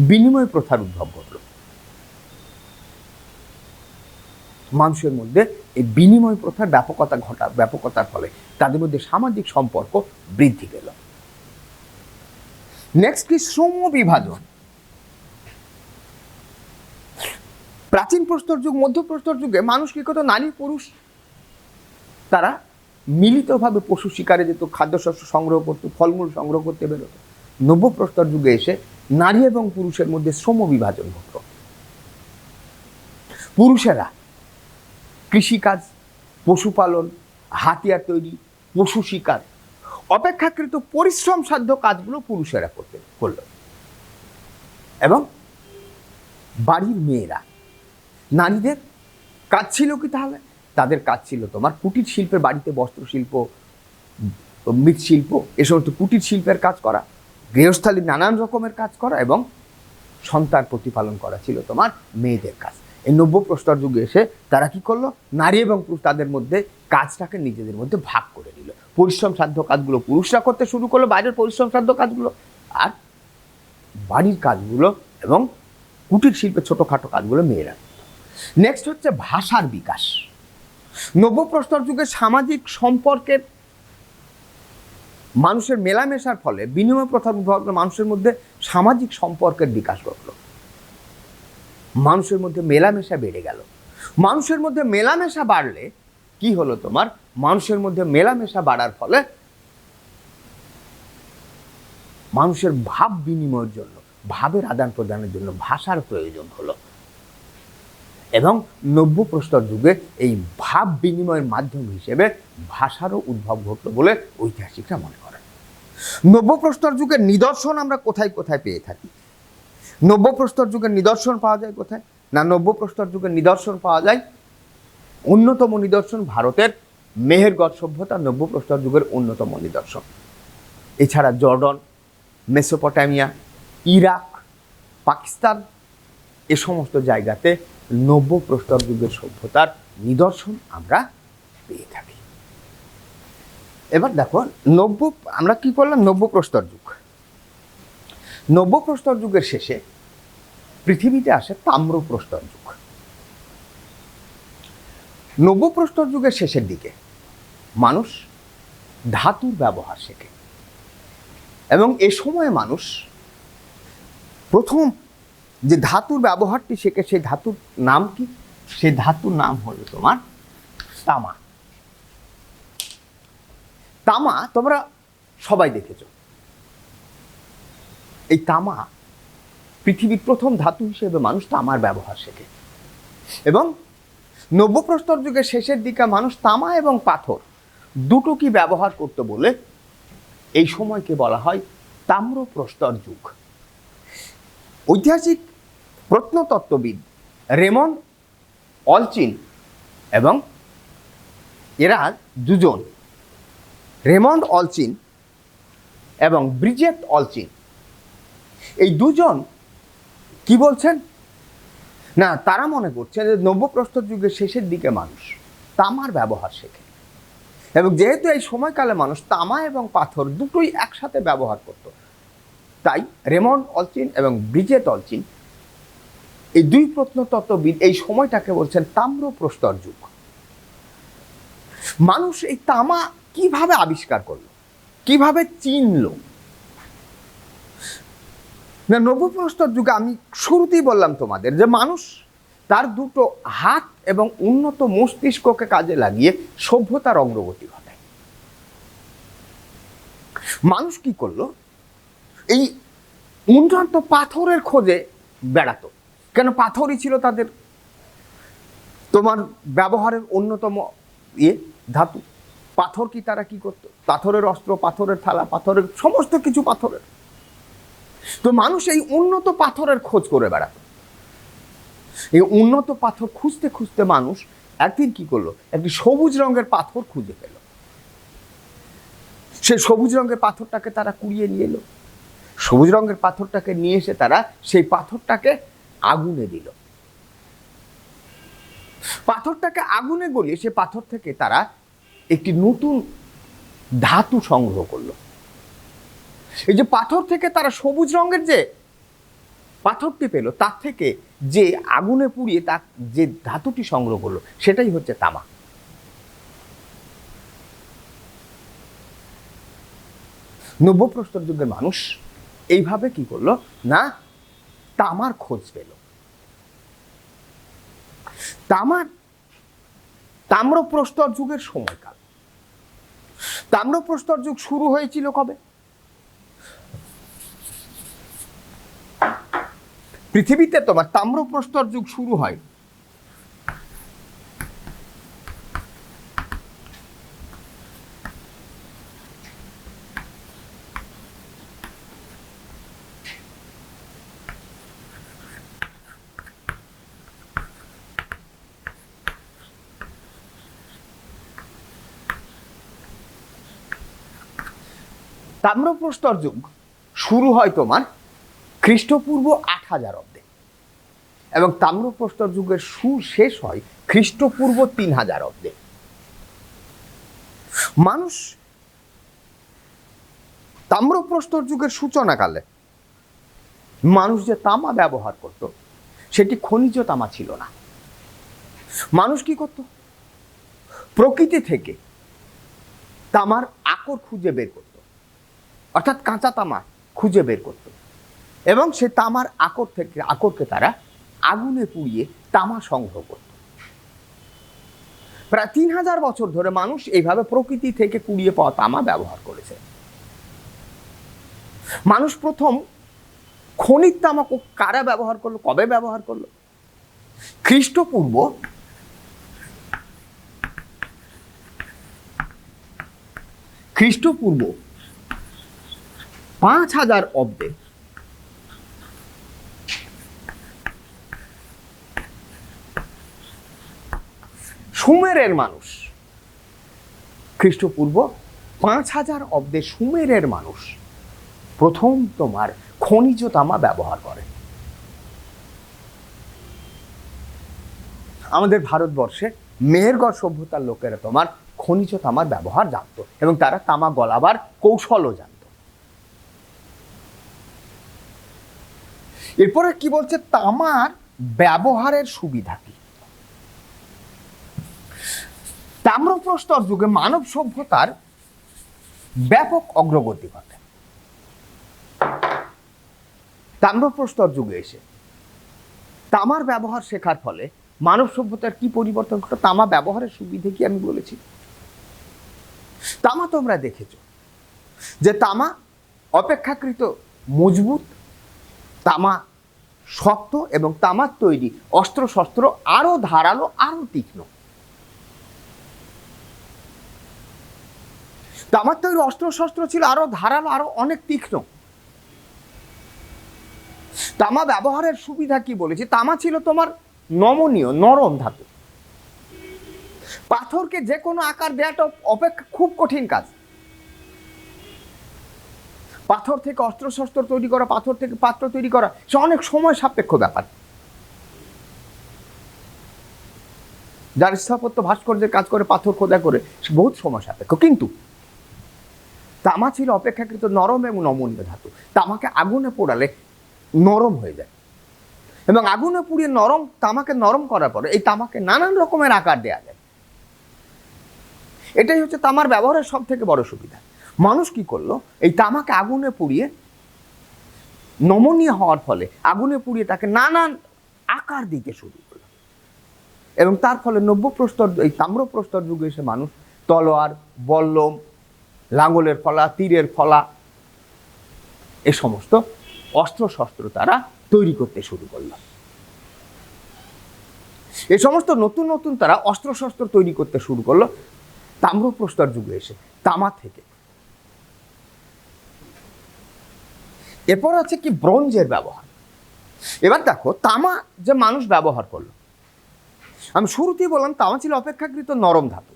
বিনিময় প্রথার উদ্ভব ঘটলো। মানুষের মধ্যে এই বিনিময় প্রথার ব্যাপকতার ফলে তাদের মধ্যে সামাজিক সম্পর্ক বৃদ্ধি পেল। নেক্সট কি? শ্রম বিভাজন। প্রাচীন প্রস্তর যুগ, মধ্য প্রস্তর যুগে মানুষ কি করতো? নারী পুরুষ তারা মিলিতভাবে পশু শিকারে যেত, খাদ্যশস্য সংগ্রহ করতো, ফলমূল সংগ্রহ করতে বেরোতো। নব্য প্রস্তর যুগে এসে নারী এবং পুরুষের মধ্যে শ্রম বিভাজন ঘটল। পুরুষেরা কৃষিকাজ, পশুপালন, হাতিয়ার তৈরি, পশু শিকার অপেক্ষাকৃত পরিশ্রম সাধ্য কাজগুলো পুরুষেরা করল। এবং বাড়ির মেয়েরা, নারীদের কাজ ছিল কি? তাহলে তাদের কাজ ছিল তোমার কুটির শিল্পের, বাড়িতে বস্ত্রশিল্প, মৃৎশিল্প, এ সমস্ত কুটির শিল্পের কাজ করা, গৃহস্থালীর নানান রকমের কাজ করা এবং সন্তান প্রতিপালন করা ছিল তোমার মেয়েদের কাজ। এই নব্য প্রস্তর যুগে এসে তারা কি করলো? নারী এবং পুরুষ তাদের মধ্যে কাজটাকে নিজেদের মধ্যে ভাগ করে নিল। পরিশ্রম সাধ্য কাজগুলো পুরুষরা করতে শুরু করলো, বাইরের পরিশ্রম সাধ্য কাজগুলো, আর বাড়ির কাজগুলো এবং কুটির শিল্পের ছোটোখাটো কাজগুলো মেয়েরা। নেক্সট হচ্ছে ভাষার বিকাশ। নব্য প্রস্তর যুগে সামাজিক সম্পর্কের, মানুষের মেলামেশার ফলে, বিনিময় প্রথার উদ্ভব, মানুষের মধ্যে সামাজিক সম্পর্কের বিকাশ ঘটল। মানুষের মধ্যে মেলামেশা বেড়ে গেল। মানুষের মধ্যে মেলামেশা বাড়লে কি হলো তোমার? মানুষের মধ্যে মেলামেশা বাড়ার ফলে মানুষের ভাব বিনিময়ের জন্য, ভাবের আদান প্রদানের জন্য ভাষার প্রয়োজন হলো। এবং নব্য প্রস্তর যুগে এই ভাব বিনিময়ের মাধ্যম হিসেবে ভাষারও উদ্ভব ঘটল বলে ঐতিহাসিকরা মনে করেন। নব্য প্রস্তর যুগের নিদর্শন আমরা কোথায় কোথায় পেয়ে থাকি? নব্য প্রস্তর যুগের নিদর্শন পাওয়া যায় কোথায়? না, নব্য প্রস্তর যুগের নিদর্শন পাওয়া যায়, অন্যতম নিদর্শন ভারতের মেহেরগড় সভ্যতা নব্য প্রস্তর যুগের অন্যতম নিদর্শন। এছাড়া জর্ডন, মেসোপটেমিয়া, ইরাক, পাকিস্তান, এ সমস্ত জায়গাতে নব্য প্রস্তর যুগের সভ্যতার নিদর্শন আমরা পেয়ে থাকি। এবার দেখো, আমরা কি করলাম? নব্য প্রস্তর যুগ। নব্য প্রস্তর যুগের শেষে পৃথিবীতে আসে তাম্র প্রস্তর যুগ। নব্য প্রস্তর যুগের শেষের দিকে মানুষ ধাতুর ব্যবহার শেখে এবং এ সময় মানুষ প্রথম যে ধাতুর ব্যবহারটি শেখে, সেই ধাতুর নাম কি? সেই ধাতুর নাম হলো তোমার তামা। তামা তোমরা সবাই দেখেছ। এই তামা পৃথিবীর প্রথম ধাতু হিসেবে মানুষ তামার ব্যবহার শেখে, এবং নব্যপ্রস্তর যুগের শেষের দিকে মানুষ তামা এবং পাথর দুটো কি ব্যবহার করতে বলে এই সময়কে বলা হয় তাম্রপ্রস্তর যুগ। ঐতিহাসিক প্রত্নতত্ত্ববিদ রেমন্ড অলচিন এবং এরা দুজন, রেমন্ড অলচিন এবং ব্রিজেট অলচিন, এই দুজন কি বলছেন না, তারা মনে করছে যে নব্যপ্রস্তর যুগের শেষের দিকে মানুষ তামার ব্যবহার শেখে, এবং যেহেতু এই সময়কালে মানুষ তামা এবং পাথর দুটোই একসাথে ব্যবহার করত, তাই রেমন্ড অলচিন এবং ব্রিজেট অলচিন এই দুই প্রত্নতত্ত্ববিদ এই সময়টাকে বলছেন তাম্রপ্রস্তর যুগ। মানুষ এই তামা কিভাবে আবিষ্কার করলো, কিভাবে চিনল? না, নব্যপ্রস্তর যুগে আমি শুরুতেই বললাম তোমাদের যে মানুষ তার দুটো হাত এবং উন্নত মস্তিষ্ককে কাজে লাগিয়ে সভ্যতার অগ্রগতি ঘটায়। মানুষ কি করলো, এই উন্নত পাথরের খোঁজে বেড়াতো, কেন পাথরই ছিল তাদের তোমার ব্যবহারের অন্যতম ধাতু। পাথর কি তারা কি করতো, পাথরের অস্ত্র, পাথরের থালা, পাথরের সমস্ত কিছু পাথরের। তো মানুষ এই উন্নত পাথরের খোঁজ করে বেড়াতো। এই উন্নত পাথর খুঁজতে খুঁজতে মানুষ একদিন কি করলো, একটি সবুজ রঙের পাথর খুঁজে পেল। সেই সবুজ রঙের পাথরটাকে তারা কুড়িয়ে নিয়ে এলো। সবুজ রঙের পাথরটাকে নিয়ে এসে তারা সেই পাথরটাকে আগুনে দিল। পাথরটাকে আগুনে গলিয়ে সে পাথর থেকে তারা একটি নতুন ধাতু সংগ্রহ করলো। এই যে পাথর থেকে তারা সবুজ রঙের যে পাথরটি পেল, তার থেকে যে আগুনে পুড়িয়ে তার যে ধাতুটি সংগ্রহ করলো সেটাই হচ্ছে তামা। নব্যপ্রস্তর যুগের মানুষ এইভাবে কি করলো না, তামার খোঁজ পেল। তাম্রপ্রস্তর যুগের সময়কাল। তাম্রপ্রস্তর যুগ শুরু হয়েছিল কবে? পৃথিবীতে তোমার তাম্রপ্রস্তর যুগ শুরু হয় তাম্রপ্রস্তর যুগ শুরু হয় তোমার খ্রিস্টপূর্ব 8000 অব্দে, এবং তাম্রপ্রস্তর যুগের শেষ হয় খ্রিস্টপূর্ব 3000 অব্দে। মানুষ তাম্রপ্রস্তর যুগের সূচনাকালে মানুষ যে তামা ব্যবহার করত সেটি খনিজ তামা ছিল না। মানুষ কি করত, প্রকৃতি থেকে তামার আকর খুঁজে বের করত, অর্থাৎ কাঁচা তামা খুঁজে বের করত, এবং সে তামার আকরকে তারা আগুনে পুড়িয়ে তামা সংগ্রহ করত। প্রায় 3000 বছর ধরে মানুষ এইভাবে প্রকৃতি থেকে কুড়িয়ে পাওয়া তামা ব্যবহার করেছে। মানুষ প্রথম খনিজ তামা কারা ব্যবহার করলো, কবে ব্যবহার করলো? খ্রিস্টপূর্ব 5000 অব্দে সুমেরের মানুষ, খ্রিস্টপূর্ব 5000 অব্দে সুমেরের মানুষ প্রথম তোমার খনিজ তামা ব্যবহার করে। আমাদের ভারতবর্ষে মেহেরগড় সভ্যতার লোকেরা তোমার খনিজ তামার ব্যবহার জানত, এবং তারা তামা গলাবার কৌশলও জানত। এরপরে কি বলছে, তামার ব্যবহারের সুবিধা কি? তাম্রপ্রস্তর যুগে মানব সভ্যতার ব্যাপক অগ্রগতি ঘটে। তাম্রপ্রস্তর যুগে এসে তামার ব্যবহার শেখার ফলে মানব সভ্যতার কি পরিবর্তন ঘটে? তামা ব্যবহারের সুবিধে কি আমি বলেছি। তামা তোমরা দেখেছো যে তামা অপেক্ষাকৃত মজবুত, তামা শক্ত এবং তামার তৈরি অস্ত্র শস্ত্র আরো ধারালো, আরো তীক্ষ্ণ। তামার তৈরি অস্ত্র শস্ত্র ছিল আরো ধারালো, আরো অনেক তীক্ষ্ণ। তামা ব্যবহারের সুবিধা কি বলেছি? তামা ছিল তোমার নমনীয়, নরম ধাতু। পাথরকে যে কোনো আকার দেওয়াটা অপেক্ষা খুব কঠিন কাজ। পাথর থেকে অস্ত্র শস্ত্র তৈরি করা, পাথর থেকে পাত্র তৈরি করা, সে অনেক সময় সাপেক্ষ ব্যাপার। যার স্থাপত্য ভাস্কর্যের কাজ করে, পাথর খোদা করে, সে বহুত সময় সাপেক্ষ। কিন্তু তামা ছিল অপেক্ষাকৃত নরম এবং নমনীয় ধাতু। তামাকে আগুনে পোড়ালে নরম হয়ে যায়, এবং আগুনে পুড়িয়ে তামাকে নরম করার পরে এই তামাকে নানান রকমের আকার দেওয়া যায়। এটাই হচ্ছে তামার ব্যবহারের সব থেকে বড় সুবিধা। মানুষ কি করলো? এই তামাকে আগুনে পুড়িয়ে নমনীয় হওয়ার ফলে আগুনে পুড়িয়ে তাকে নানান আকার দিতে শুরু করলো, এবং তার ফলে নব্যপ্রস্তর, এই তাম্রপ্রস্তর যুগে এসে মানুষ তলোয়ার, বল্লম, লাঙ্গলের ফলা, তীরের ফলা, এ সমস্ত অস্ত্র শস্ত্র তারা তৈরি করতে শুরু করলো। এই সমস্ত নতুন নতুন তারা অস্ত্র শস্ত্র তৈরি করতে শুরু করলো তাম্রপ্রস্তর যুগে এসে, তামা থেকে। এরপর আছে কি? ব্রোঞ্জের ব্যবহার। এবার দেখো তামা যে মানুষ ব্যবহার করলো, আমি শুরুতেই বললাম তামা ছিল অপেক্ষাকৃত নরম ধাতু।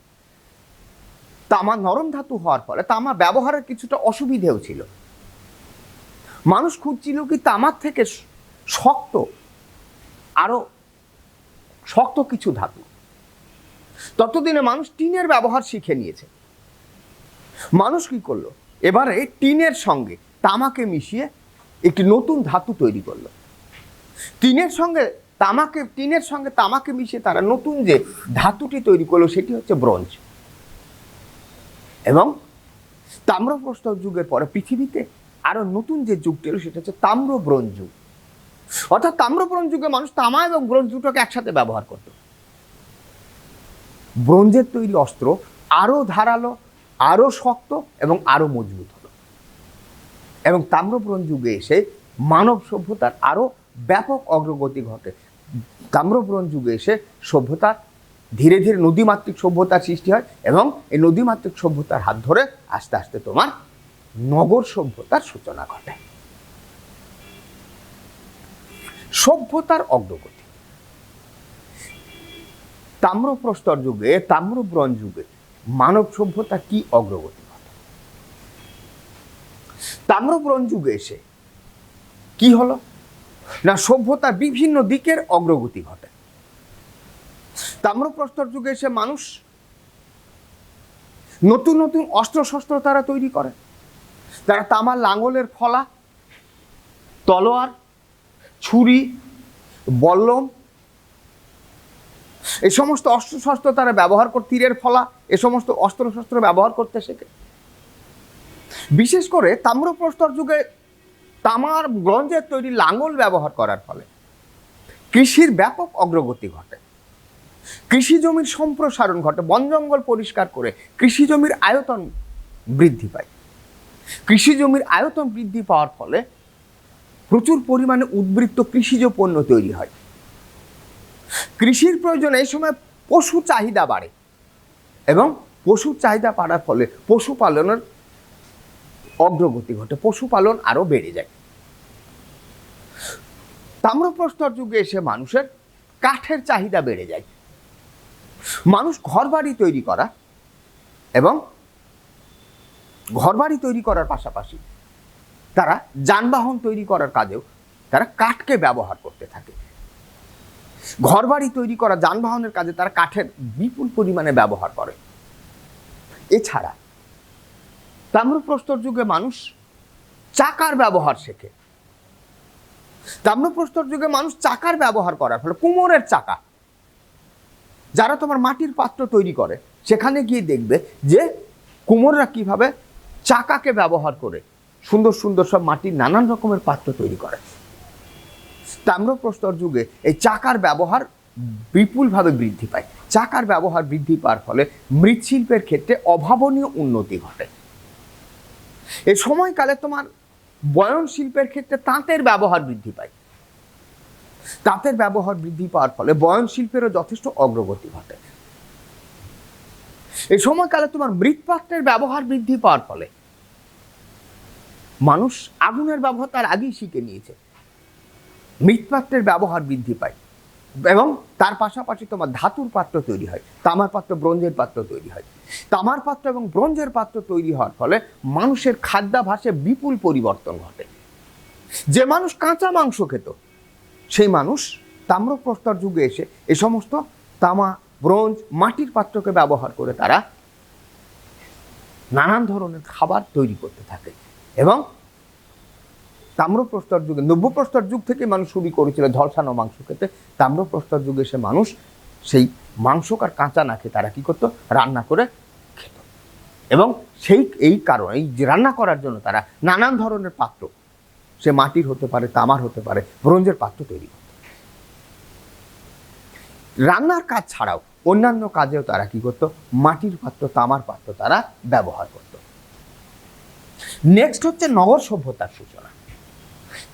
তামা নরম ধাতু হওয়ার ফলে তামা ব্যবহারের কিছুটা অসুবিধেও ছিল। মানুষ খুঁজছিল কি তামার থেকে শক্ত, আরো শক্ত কিছু ধাতু। ততদিনে মানুষ টিনের ব্যবহার শিখে নিয়েছে। মানুষ কি করলো? এবারে টিনের সঙ্গে তামাকে মিশিয়ে একটি নতুন ধাতু তৈরি করলো। টিনের সঙ্গে তামাকে মিশিয়ে তারা নতুন যে ধাতুটি তৈরি করলো সেটি হচ্ছে ব্রোঞ্জ। এবং তাম্রপ্রস্তর যুগের পরে পৃথিবীতে আরো নতুন যে যুগটি এলো সেটা হচ্ছে তাম্র ব্রোঞ্জ যুগ। অর্থাৎ তাম্র ব্রোঞ্জ যুগে মানুষ তামা এবং ব্রোঞ্জ দুটোকে একসাথে ব্যবহার করত। ব্রোঞ্জের তৈরি অস্ত্র আরো ধারালো, আরো শক্ত এবং আরো মজবুত হলো। এবং তাম্র ব্রোঞ্জ যুগে এসে মানব সভ্যতার আরো ব্যাপক অগ্রগতি ঘটে। তাম্র ব্রোঞ্জ যুগে এসে সভ্যতার ধীরে ধীরে নদীমাতৃক সভ্যতার সৃষ্টি হয়, এবং এই নদীমাতৃক সভ্যতার হাত ধরে আস্তে আস্তে তোমার নগর সভ্যতার সূচনা ঘটে। সভ্যতার অগ্রগতি। তাম্রপ্রস্তর যুগে, তাম্র ব্রোঞ্জ যুগে মানব সভ্যতা কি অগ্রগতি ঘটে? তাম্র ব্রোঞ্জ যুগে এসে কি হলো না, সভ্যতার বিভিন্ন দিকের অগ্রগতি ঘটে। তাম্রপ্রস্তর যুগে এসে মানুষ নতুন নতুন অস্ত্র শস্ত্র তারা তৈরি করে। তারা তামার লাঙ্গলের ফলা, তলোয়ার, ছুরি, বল্লম, এই সমস্ত অস্ত্র শস্ত্র তারা ব্যবহার করতে, তীরের ফলা, এ সমস্ত অস্ত্র শস্ত্র ব্যবহার করতে শেখে। বিশেষ করে তাম্রপ্রস্তর যুগে তামার ব্রোঞ্জের তৈরি লাঙ্গল ব্যবহার করার ফলে কৃষির ব্যাপক অগ্রগতি ঘটে। কৃষি জমির সম্প্রসারণ ঘটে। বন জঙ্গল পরিষ্কার করে কৃষি জমির আয়তন বৃদ্ধি পায়। কৃষি জমির আয়তন বৃদ্ধি পাওয়ার ফলে প্রচুর পরিমাণে উদ্বৃত্ত কৃষিজ পণ্য তৈরি হয়। কৃষির প্রয়োজনে এই সময় পশু চাহিদা বাড়ে, এবং পশুর চাহিদা বাড়ার ফলে পশুপালনের অগ্রগতি ঘটে। পশুপালন আরো বেড়ে যায়। তাম্রপ্রস্তর যুগে এসে মানুষের কাঠের চাহিদা বেড়ে যায়। মানুষ ঘরবাড়ি তৈরি করা এবং ঘরবাড়ি তৈরি করার পাশাপাশি তারা যানবাহন তৈরি করার কাজেও তারা কাঠকে ব্যবহার করতে থাকে। ঘরবাড়ি তৈরি করা, যানবাহনের কাজে তারা কাঠের বিপুল পরিমাণে ব্যবহার করে। এছাড়া তাম্রপ্রস্তর যুগে মানুষ চাকার ব্যবহার শেখে। তাম্রপ্রস্তর যুগে মানুষ চাকার ব্যবহার করার ফলে, কুমোরের চাকা, যারা তোমার মাটির পাত্র তৈরি করে সেখানে গিয়ে দেখবে যে কুমোররা কিভাবে চাকাকে ব্যবহার করে সুন্দর সুন্দর সব মাটির নানান রকমের পাত্র তৈরি করে। তাম্রপ্রস্তর যুগে এই চাকার ব্যবহার বিপুলভাবে বৃদ্ধি পায়। চাকার ব্যবহার বৃদ্ধি পাওয়ার ফলে মৃৎশিল্পের ক্ষেত্রে অভাবনীয় উন্নতি ঘটে। এই সময়কালে তোমার বয়ন শিল্পের ক্ষেত্রে তাঁতের ব্যবহার বৃদ্ধি পায়। তাঁতের ব্যবহার বৃদ্ধি পাওয়ার ফলে বয়ন শিল্পেরও যথেষ্ট অগ্রগতি ঘটে। এই সময়কালে তোমার মৃৎপাত্রের ব্যবহার বৃদ্ধি পাওয়ার ফলে মানুষ আগুনের ব্যবহার তার আগেই শিখে নিয়েছে। মৃৎপাত্রের ব্যবহার বৃদ্ধি পায় এবং তার পাশাপাশি তোমার ধাতুর পাত্র তৈরি হয়, তামার পাত্র, ব্রোঞ্জের পাত্র তৈরি হয়। তামার পাত্র এবং ব্রোঞ্জের পাত্র তৈরি হওয়ার ফলে মানুষের খাদ্যাভ্যাসে বিপুল পরিবর্তন ঘটে। যে মানুষ কাঁচা মাংস খেত সেই মানুষ তাম্রপ্রস্তর যুগে এসে এ সমস্ত তামা, ব্রোঞ্জ, মাটির পাত্রকে ব্যবহার করে তারা নানান ধরনের খাবার তৈরি করতে থাকে। এবং তাম্রপ্রস্তর যুগে, নব্যপ্রস্তর যুগ থেকে মানুষ শুরু করেছিল ঝলসানো মাংস খেতে। তাম্রপ্রস্তর যুগে এসে মানুষ সেই মাংসকার কাঁচা না খেয়ে তারা কি করতো, রান্না করে খেত। এবং এই কারণে এই যে রান্না করার জন্য তারা নানান ধরনের পাত্র, সে মাটির হতে পারে, তামার হতে পারে, ব্রোঞ্জের পাত্র তৈরি করত। রান্নার কাজ ছাড়াও অন্যান্য কাজেও তারা কি করত, মাটির পাত্র, তামার পাত্র তারা ব্যবহার করত। নেক্সট হচ্ছে নগর সভ্যতার সূচনা।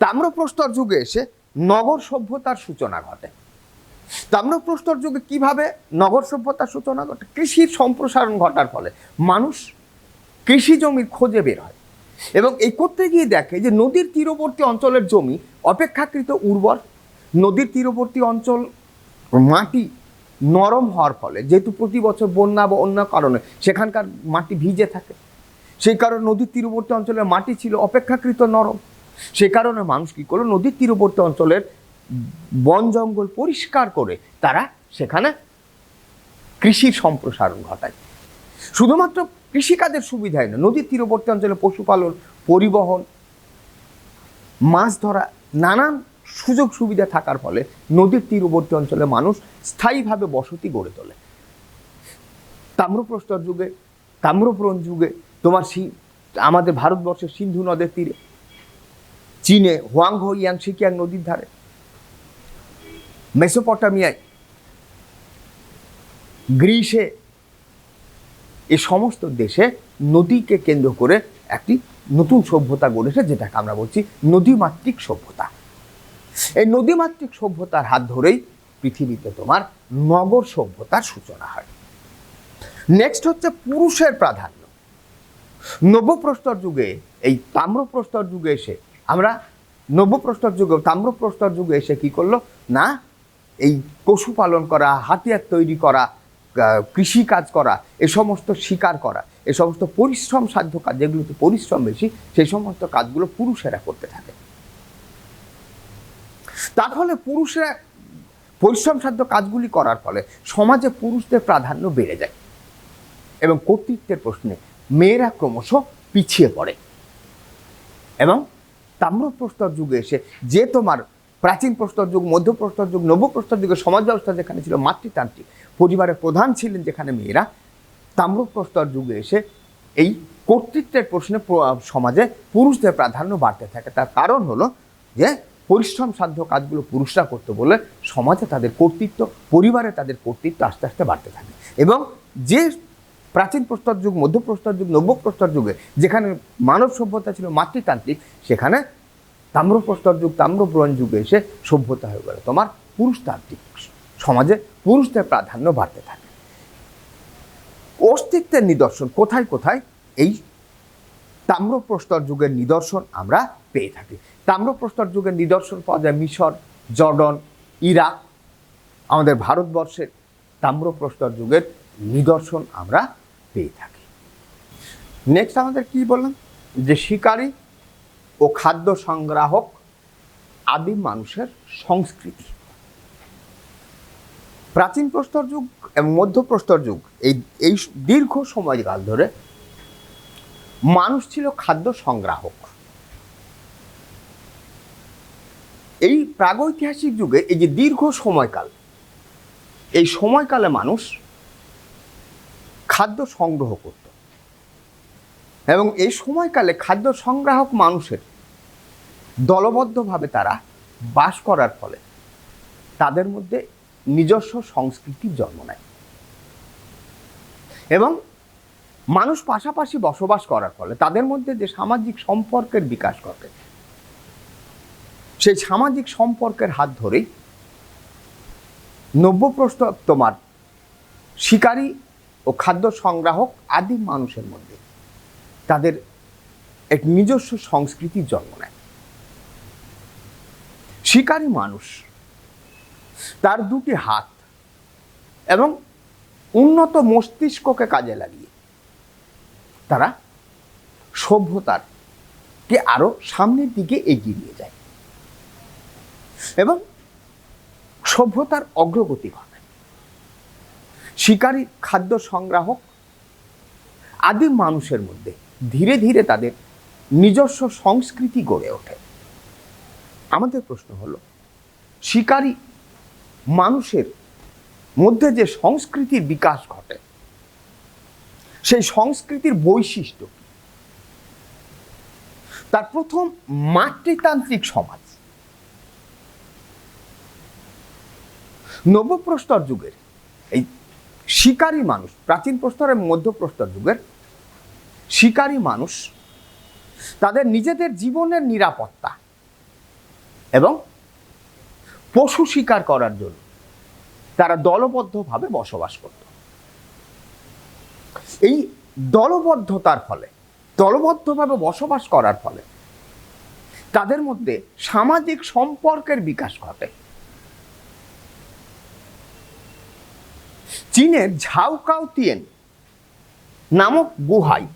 তাম্রপ্রস্তর যুগে এসে নগর সভ্যতার সূচনা ঘটে। তাম্রপ্রস্তর যুগে কিভাবে নগর সভ্যতার সূচনা ঘটে? কৃষির সম্প্রসারণ ঘটার ফলে মানুষ কৃষি জমির খোঁজে বের হয় এবং এই করতে গিয়ে দেখে যে নদীর তীরবর্তী অঞ্চলের জমি অপেক্ষাকৃত উর্বর। নদীর তীরবর্তী অঞ্চল মাটি নরম হওয়ার ফলে, যেহেতু প্রতি বছর বন্যা বা অন্য কারণে সেখানকার মাটি ভিজে থাকে, সেই কারণে নদীর তীরবর্তী অঞ্চলের মাটি ছিল অপেক্ষাকৃত নরম। সে কারণে মানুষ কী করলো, নদীর তীরবর্তী অঞ্চলের বন জঙ্গল পরিষ্কার করে তারা সেখানে কৃষির সম্প্রসারণ ঘটায়। শুধুমাত্র কৃষিকাজের সুবিধাই না, নদীর তীরবর্তী অঞ্চলে পশুপালন, পরিবহন, মাছ ধরা, নানান সুযোগ সুবিধা থাকার ফলে নদীর তীরবর্তী অঞ্চলে মানুষ স্থায়ীভাবে বসতি গড়ে তোলে। তাম্রপ্রস্তর যুগে, তাম্রব্রোঞ্জ যুগে তোমার আমাদের ভারতবর্ষের সিন্ধু নদের তীরে, চীনে হোয়াংহো, ইয়াংশিকিয়াং নদীর ধারে, মেসোপটামিয়ায়, গ্রিসে, এই সমস্ত দেশে নদীকে কেন্দ্র করে একটি নতুন সভ্যতা গড়েছে, যেটাকে আমরা বলছি নদীমাতৃক সভ্যতা। এই নদীমাতৃক সভ্যতার হাত ধরেই পৃথিবীতে তোমার নগর সভ্যতার সূচনা হয়। নেক্সট হচ্ছে পুরুষের প্রাধান্য। নব্যপ্রস্তর যুগে, এই তাম্রপ্রস্তর যুগে এসে আমরা নব্যপ্রস্তর যুগে, তাম্রপ্রস্তর যুগে এসে কি করলো না, এই পশুপালন করা, হাতিয়ার তৈরি করা, কৃষি কাজ করা, এ সমস্ত শিকার করা, এ সমস্ত পরিশ্রম সাধ্য কাজ, যেগুলোতে পরিশ্রম বেশি, সেই সমস্ত কাজগুলো পুরুষেরা করতে থাকে। তার ফলে পুরুষরা পরিশ্রম সাধ্য কাজগুলি করার ফলে সমাজে পুরুষদের প্রাধান্য বেড়ে যায় এবং কর্তৃত্বের প্রশ্নে মেয়েরা ক্রমশ পিছিয়ে পড়ে। এবং তাম্রপ্রস্তর যুগে এসে যে তোমার প্রাচীন প্রস্তর যুগ, মধ্যপ্রস্তর যুগ, নব্যপ্রস্তর যুগের সমাজ ব্যবস্থা যেখানে ছিল মাতৃতান্ত্রিক, পরিবারের প্রধান ছিলেন যেখানে মেয়েরা, তাম্রপ্রস্তর যুগে এসে এই কর্তৃত্বের প্রশ্নে সমাজে পুরুষদের প্রাধান্য বাড়তে থাকে। তার কারণ হলো যে পরিশ্রম সাধ্য কাজগুলো পুরুষরা করতে বলে সমাজে তাদের কর্তৃত্ব, পরিবারে তাদের কর্তৃত্ব আস্তে আস্তে বাড়তে থাকে। এবং যে প্রাচীন প্রস্তর যুগ, মধ্যপ্রস্তর যুগ, নব্যপ্রস্তর যুগে যেখানে মানব সভ্যতা ছিল মাতৃতান্ত্রিক, সেখানে তাম্রপ্রস্তর যুগ, তাম্রব্রোঞ্জ যুগে এসে সভ্যতা হয়ে গেল তোমার পুরুষতান্ত্রিক। সমাজে পুরুষদের প্রাধান্য বাড়তে থাকে। অস্তিত্বের নিদর্শন কোথায় কোথায় এই তাম্রপ্রস্তর যুগের নিদর্শন আমরা পেয়ে থাকি। তাম্রপ্রস্তর যুগের নিদর্শন পাওয়া যায় মিশর, জর্ডন, ইরাক। আমাদের ভারতবর্ষের তাম্রপ্রস্তর যুগের নিদর্শন আমরা পেয়ে থাকি। নেক্সট আমাদের কি বললাম, যে শিকারী ও খাদ্য সংগ্রাহক আদিম মানুষের সংস্কৃতি। প্রাচীন প্রস্তর যুগ এবং মধ্যপ্রস্তর যুগ, এই দীর্ঘ সময়কাল ধরে মানুষ ছিল খাদ্য সংগ্রাহক। এই প্রাগৈতিহাসিক যুগে এই যে দীর্ঘ সময়কাল, এই সময়কালে মানুষ খাদ্য সংগ্রহ করত এবং এই সময়কালে খাদ্য সংগ্রাহক মানুষের দলবদ্ধভাবে তারা বাস করার ফলে তাদের মধ্যে নিজস্ব সংস্কৃতির জন্ম নেয় এবং মানুষ পাশাপাশি বসবাস করার ফলে তাদের মধ্যে যে সামাজিক সম্পর্কের বিকাশ ঘটে, সেই সামাজিক সম্পর্কের হাত ধরেই নব্যপ্রস্তর তোমার শিকারী ও খাদ্য সংগ্রাহক আদিম মানুষের মধ্যে তাদের এক নিজস্ব সংস্কৃতির জন্ম নেয়। শিকারী মানুষ তার দুটি হাত এবং উন্নত মস্তিষ্ককে কাজে লাগিয়ে তারা সভ্যতাকে আরো সামনের দিকে এগিয়ে নিয়ে যায় এবং সভ্যতার অগ্রগতি ঘটে। শিকারী খাদ্য সংগ্রাহক আদিম মানুষের মধ্যে ধীরে ধীরে তাদের নিজস্ব সংস্কৃতি গড়ে ওঠে। আমাদের প্রশ্ন হলো, শিকারী মানুষের মধ্যে যে সংস্কৃতির বিকাশ ঘটে সেই সংস্কৃতির বৈশিষ্ট্য কি? তার প্রথম, মাতৃতান্ত্রিক সমাজ। নবপ্রস্তর যুগের এই শিকারী মানুষ, প্রাচীন প্রস্তর এবং মধ্যপ্রস্তর যুগের শিকারী মানুষ তাদের নিজেদের জীবনের নিরাপত্তা এবং পশু শিকার করার জন্য তারা দলবদ্ধভাবে বসবাস করত। এই দলবদ্ধতার ফলে, দলবদ্ধভাবে বসবাস করার ফলে তাদের মধ্যে সামাজিক সম্পর্কের বিকাশ ঘটে। চীনের ঝাওকাওতিয়ান নামক গুহায়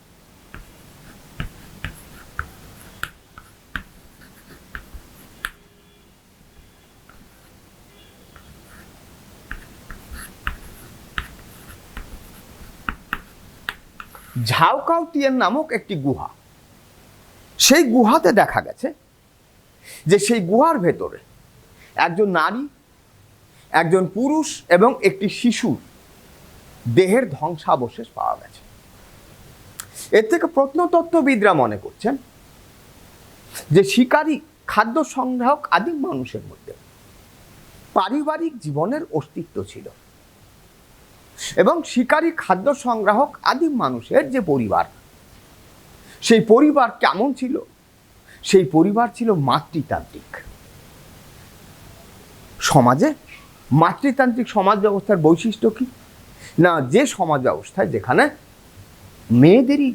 ঝাওকাওতিয়ান নামক একটি গুহা, সেই গুহাতে দেখা গেছে যে সেই গুহার ভেতরে একজন নারী, একজন পুরুষ এবং একটি শিশুর দেহের ধ্বংসাবশেষ পাওয়া গেছে। এর থেকে প্রত্নতত্ত্ববিদরা মনে করছেন যে শিকারী খাদ্য সংগ্রাহক আদিম মানুষের মধ্যে পারিবারিক জীবনের অস্তিত্ব ছিল এবং শিকারী খাদ্য সংগ্রাহক আদিম মানুষের যে পরিবার, সেই পরিবার কেমন ছিল? সেই পরিবার ছিল মাতৃতান্ত্রিক। সমাজে মাতৃতান্ত্রিক সমাজ ব্যবস্থার বৈশিষ্ট্য কি না, যে সমাজ ব্যবস্থায় যেখানে মেয়েদেরই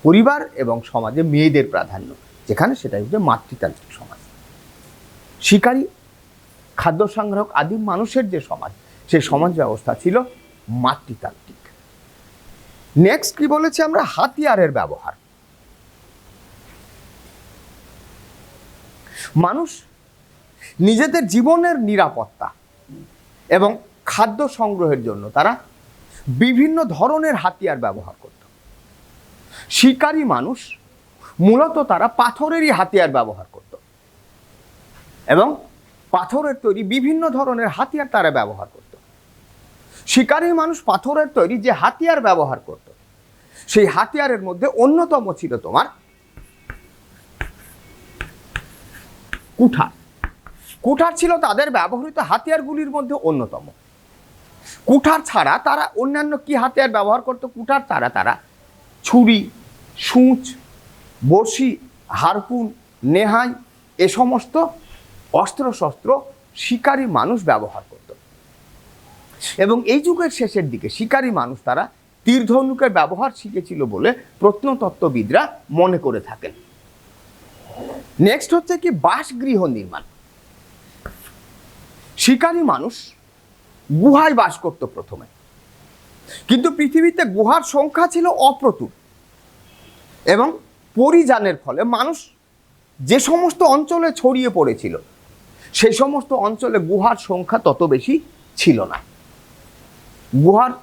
পরিবার এবং সমাজে মেয়েদের প্রাধান্য, যেখানে সেটাই হচ্ছে মাতৃতান্ত্রিক সমাজ। শিকারী খাদ্য সংগ্রাহক আদিম মানুষের যে সমাজ, সেই সমাজ ব্যবস্থা ছিল মাতৃতান্ত্রিক। নেক্সট কি বলেছি আমরা? হাতিয়ারের ব্যবহার। মানুষ নিজেদের জীবনের নিরাপত্তা এবং খাদ্য সংগ্রহের জন্য তারা বিভিন্ন ধরনের হাতিয়ার ব্যবহার করত। শিকারী মানুষ মূলত তারা পাথরেরই হাতিয়ার ব্যবহার করত এবং পাথরের তৈরি বিভিন্ন ধরনের হাতিয়ার তারা ব্যবহার করত। শিকারী মানুষ পাথরের তৈরি যে হাতিয়ার ব্যবহার করত, সেই হাতিয়ারের মধ্যে অন্যতম ছিল তোমার কুঠার। কুঠার ছিল তাদের ব্যবহৃত হাতিয়ারগুলির মধ্যে অন্যতম। কুঠার ছাড়া তারা অন্যান্য কি হাতিয়ার ব্যবহার করত? কুঠার ছাড়া তারা ছুরি, সূঁচ, বড়শি, হারপুন, নেহাই এ সমস্ত অস্ত্রশস্ত্র শিকারী মানুষ ব্যবহার করত। এবং এই যুগের শেষের দিকে শিকারী মানুষ তারা তীর ধনুকের ব্যবহার শিখেছিল বলে প্রত্নতত্ত্ববিদরা মনে করে থাকেন। নেক্সট হচ্ছে কি বাসগৃহ নির্মাণ। শিকারী মানুষ গুহায় বাস করত প্রথমে, কিন্তু পৃথিবীতে গুহার সংখ্যা ছিল অপ্রতুল এবং পরিযানের ফলে মানুষ যে সমস্ত অঞ্চলে ছড়িয়ে পড়েছিল সেই সমস্ত অঞ্চলে গুহার সংখ্যা তত বেশি ছিল না। গুহার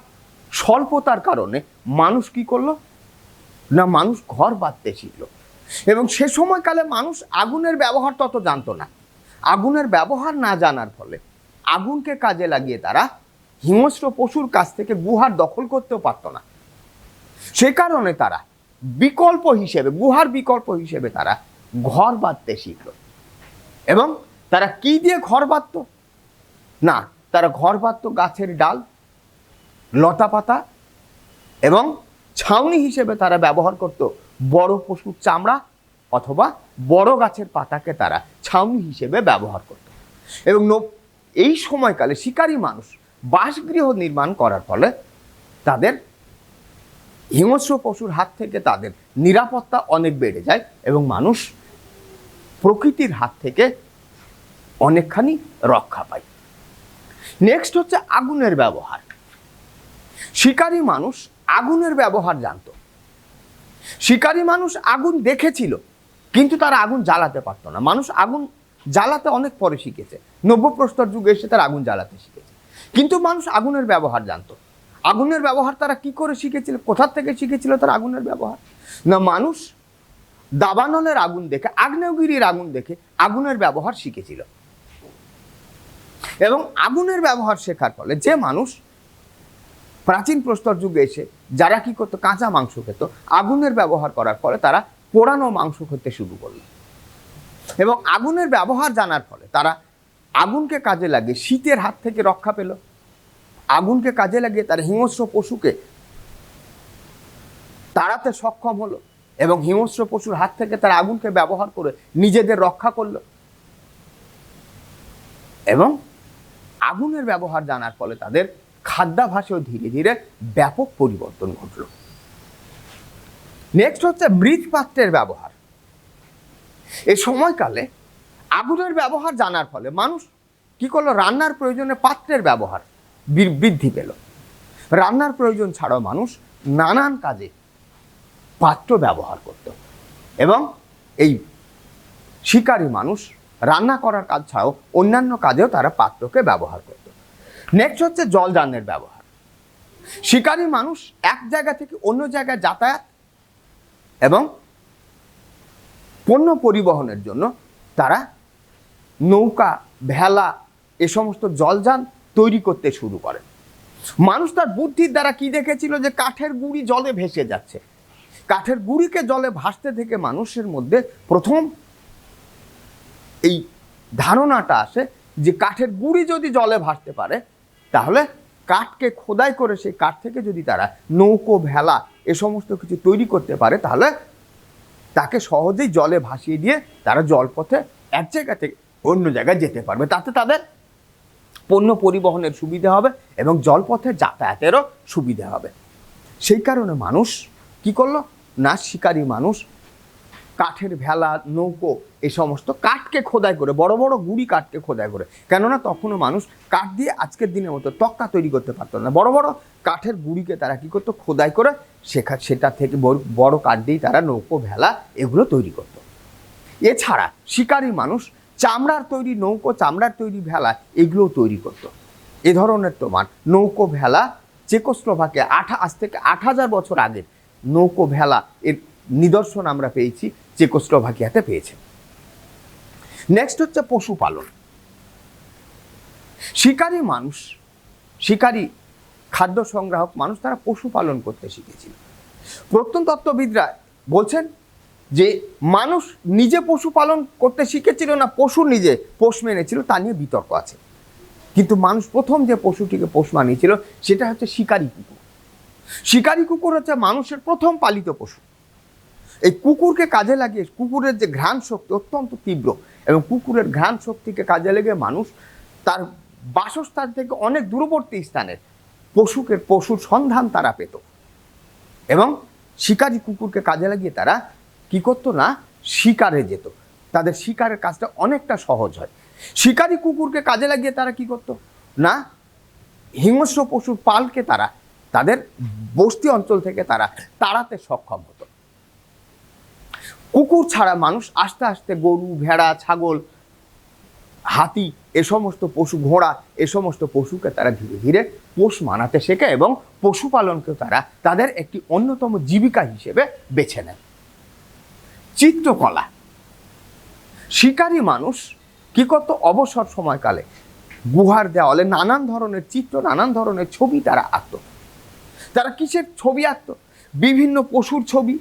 স্বল্পতার কারণে মানুষ কি করলো না, মানুষ ঘর বাঁধতে শিখল এবং সে সময়কালে মানুষ আগুনের ব্যবহার তত জানতো না। আগুনের ব্যবহার না জানার ফলে আগুনকে কাজে লাগিয়ে তারা হিংস্র পশুর কাছ থেকে গুহার দখল করতেও পারত না। সে কারণে তারা বিকল্প হিসেবে, গুহার বিকল্প হিসেবে তারা ঘর বাঁধতে শিখল। এবং তারা কি দিয়ে ঘর বাঁধত না, তারা ঘর বাঁধত গাছের ডাল, লতা পাতা এবং ছাউনি হিসেবে তারা ব্যবহার করত বড় পশুর চামড়া অথবা বড় গাছের পাতাকে তারা ছাউনি হিসেবে ব্যবহার করত। এবং এই সময়কালে শিকারী মানুষ বাসগৃহ নির্মাণ করার ফলে তাদের হিংস্র পশুর হাত থেকে তাদের নিরাপত্তা অনেক বেড়ে যায় এবং মানুষ প্রকৃতির হাত থেকে অনেকখানি রক্ষা পায়। নেক্সট হচ্ছে আগুনের ব্যবহার। শিকারী মানুষ আগুনের ব্যবহার জানত। শিকারী মানুষ আগুন দেখেছিল কিন্তু তারা আগুন জ্বালাতে পারত না। মানুষ আগুন জ্বালাতে অনেক পরে শিখেছে, নব্যপ্রস্তর যুগে এসে তারা আগুন জ্বালাতে শিখেছে, কিন্তু মানুষ আগুনের ব্যবহার জানতো। আগুনের ব্যবহার তারা কি করে শিখেছিল, কোথা থেকে শিখেছিল তারা আগুনের ব্যবহার? না, মানুষ দাবানলের আগুন দেখে, আগ্নেয়গিরির আগুন দেখে আগুনের ব্যবহার শিখেছিল। এবং আগুনের ব্যবহার শেখার ফলে যে মানুষ প্রাচীন প্রস্তর যুগে এসে যারা কি করতো, কাঁচা মাংস খেত, আগুনের ব্যবহার করার ফলে তারা পোড়ানো মাংস খেতে শুরু করলো। এবং আগুনের ব্যবহার জানার ফলে তারা আগুনকে কাজে লাগিয়ে শীতের হাত থেকে রক্ষা পেল। আগুনকে কাজে লাগিয়ে তারা হিংস্র পশুকে তাড়াতে সক্ষম হলো এবং হিংস্র পশুর হাত থেকে তারা আগুনকে ব্যবহার করে নিজেদের রক্ষা করলো। এবং আগুনের ব্যবহার জানার ফলে তাদের খাদ্যাভ্যাসেও ধীরে ধীরে ব্যাপক পরিবর্তন ঘটল। নেক্সট হচ্ছে মৃৎপাত্রের ব্যবহার। এই সময়কালে আগুনের ব্যবহার জানার ফলে মানুষ কি করলো, রান্নার প্রয়োজনে পাত্রের ব্যবহার বৃদ্ধি পেল। রান্নার প্রয়োজন ছাড়াও মানুষ নানান কাজে পাত্র ব্যবহার করত। এবং এই শিকারী মানুষ রান্না করার কাজ ছাড়াও অন্যান্য কাজেও তারা পাত্রকে ব্যবহার করত। নেক্সট হচ্ছে জলযানের ব্যবহার। শিকারী মানুষ এক জায়গা থেকে অন্য জায়গায় যাতায়াত এবং পণ্য পরিবহনের জন্য তারা নৌকা, ভেলা এ সমস্ত জলযান তৈরি করতে শুরু করে। মানুষ তার বুদ্ধির দ্বারা কি দেখেছিল, যে কাঠের গুঁড়ি জলে ভেসে যাচ্ছে। কাঠের গুঁড়িকে জলে ভাসতে থেকে মানুষের মধ্যে প্রথম এই ধারণাটা আসে যে কাঠের গুঁড়ি যদি জলে ভাসতে পারে তাহলে কাঠকে খোদাই করে সেই কাঠ থেকে যদি তারা নৌকো, ভেলা এ সমস্ত কিছু তৈরি করতে পারে তাহলে তাকে সহজেই জলে ভাসিয়ে দিয়ে তারা জলপথে এক জায়গা থেকে অন্য জায়গায় যেতে পারবে। তাতে তাদের পণ্য পরিবহনের সুবিধা হবে এবং জলপথে যাতায়াতেরও সুবিধা হবে। সেই কারণে মানুষ কি করলো না, শিকারী মানুষ কাঠের ভেলা, নৌকো এ সমস্ত কাঠকে খোদাই করে, বড় বড় গুঁড়ি কাঠকে খোদাই করে, কেননা তখনও মানুষ কাঠ দিয়ে আজকের দিনের মতো তক্তা তৈরি করতে পারতো না। বড় বড় কাঠের গুঁড়িকে তারা কি করতো, খোদাই করে সেটা থেকে বড় কাঠ দিয়েই তারা নৌকো, ভেলা এগুলো তৈরি করত। এছাড়া শিকারী মানুষ চামড়ার তৈরি নৌকো, চামড়ার তৈরি ভেলা এগুলোও তৈরি করত। এ ধরনের তোমার নৌকো, ভেলা চেকোস্লোভাকিয়া আজ থেকে ৮,০০০ বছর আগের নৌকো, ভেলা এর নিদর্শন আমরা পেয়েছি, চেকোস্লোভাকিয়াতে পেয়েছে। নেক্সট হচ্ছে পশুপালন। শিকারী মানুষ, শিকারী খাদ্য সংগ্রাহক মানুষ, তারা পশুপালন করতে শিখেছিল। প্রত্নতত্ত্ববিদরা বলছেন যে মানুষ নিজে পশুপালন করতে শিখেছিল না পশু নিজে পোষ মেনেছিল তা নিয়ে বিতর্ক আছে, কিন্তু মানুষ প্রথম যে পশুটিকে পোষ মানিয়েছিল সেটা হচ্ছে শিকারী কুকুর। শিকারী কুকুর হচ্ছে মানুষের প্রথম পালিত পশু। এই কুকুরকে কাজে লাগিয়ে, কুকুরের যে ঘ্রাণ শক্তি অত্যন্ত তীব্র, এবং কুকুরের ঘ্রাণ শক্তিকে কাজে লেগে মানুষ তার বাসস্থান থেকে অনেক দূরবর্তী স্থানের পশুর সন্ধান তারা পেত। এবং শিকারী কুকুরকে কাজে লাগিয়ে তারা কি করতো না, শিকারে যেত। তাদের শিকারের কাজটা অনেকটা সহজ হয়। শিকারী কুকুরকে কাজে লাগিয়ে তারা কি করতো না, হিংস্র পশুর পালকে তারা তাদের বস্তি অঞ্চল থেকে তারা তাড়াতে সক্ষম হতো। কুকুর ছাড়া মানুষ আস্তে আস্তে গরু, ভেড়া, ছাগল, হাতি এ সমস্ত পশু, ঘোড়া এ সমস্ত পশুকে তারা ধীরে ধীরে পোষ মানাতে শেখে এবং পশুপালনকে তারা তাদের একটি অন্যতম জীবিকা হিসেবে বেছে নেয়। চিত্রকলা। শিকারী মানুষ কি করতো, অবসর সময়কালে গুহার দেওয়ালে নানান ধরনের চিত্র, নানান ধরনের ছবি তারা আঁকত। তারা কিসের ছবি আঁকত? বিভিন্ন পশুর ছবি,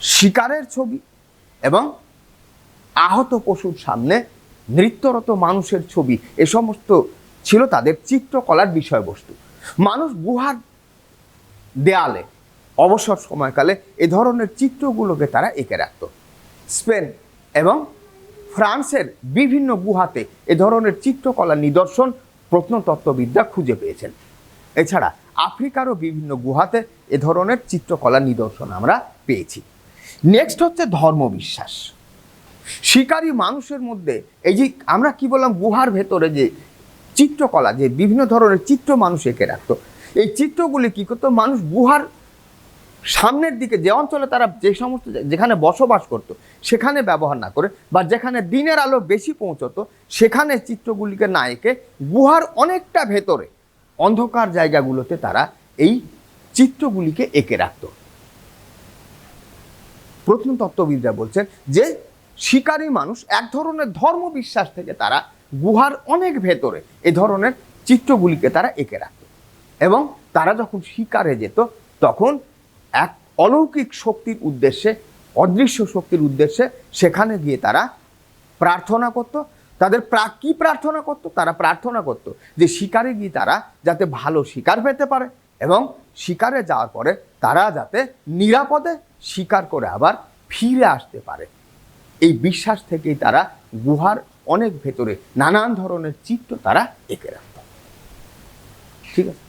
শিকারের ছবি এবং আহত পশুর সামনে নৃত্যরত মানুষের ছবি। এ সমস্ত ছিল তাদের চিত্রকলার বিষয়বস্তু। মানুষ গুহার দেয়ালে অবসর সময়কালে এ ধরনের চিত্রগুলোকে তারা এঁকে রাখত। স্পেন এবং ফ্রান্সের বিভিন্ন গুহাতে এ ধরনের চিত্রকলার নিদর্শন প্রত্নতত্ত্ববিদরা খুঁজে পেয়েছেন। এছাড়া আফ্রিকারও বিভিন্ন গুহাতে এ ধরনের চিত্রকলার নিদর্শন আমরা পেয়েছি। নেক্সট হচ্ছে ধর্মবিশ্বাস। শিকারী মানুষের মধ্যে এই যে আমরা কি বললাম, গুহার ভেতরে যে চিত্রকলা, যে বিভিন্ন ধরনের চিত্র মানুষ এঁকে রাখতো, এই চিত্রগুলি কি করতো, মানুষ গুহার সামনের দিকে যে অঞ্চলে তারা যে সমস্ত যেখানে বসবাস করত সেখানে ব্যবহার না করে, বা যেখানে দিনের আলো বেশি পৌঁছতো সেখানে চিত্রগুলিকে না এঁকে গুহার অনেকটা ভেতরে অন্ধকার জায়গাগুলোতে তারা এই চিত্রগুলিকে এঁকে রাখত। প্রত্নতত্ত্ববিদরা বলছেন যে শিকারী মানুষ এক ধরনের ধর্মবিশ্বাস থেকে তারা গুহার অনেক ভেতরে এ ধরনের চিত্রগুলিকে তারা এঁকে রাখত, এবং তারা যখন শিকারে যেত তখন এক অলৌকিক শক্তির উদ্দেশ্যে, অদৃশ্য শক্তির উদ্দেশ্যে সেখানে গিয়ে তারা প্রার্থনা করত। তাদের কি প্রার্থনা করত? তারা প্রার্থনা করত যে শিকারে গিয়ে তারা যাতে ভালো শিকার পেতে পারে, এবং শিকারে যাওয়ার পরে তারা যাতে নিরাপদে শিকার করে আবার ফিরে আসতে পারে। এই বিশ্বাস থেকেই তারা গুহার অনেক ভেতরে নানান ধরনের চিত্র তারা এঁকে রাখত। ঠিক আছে।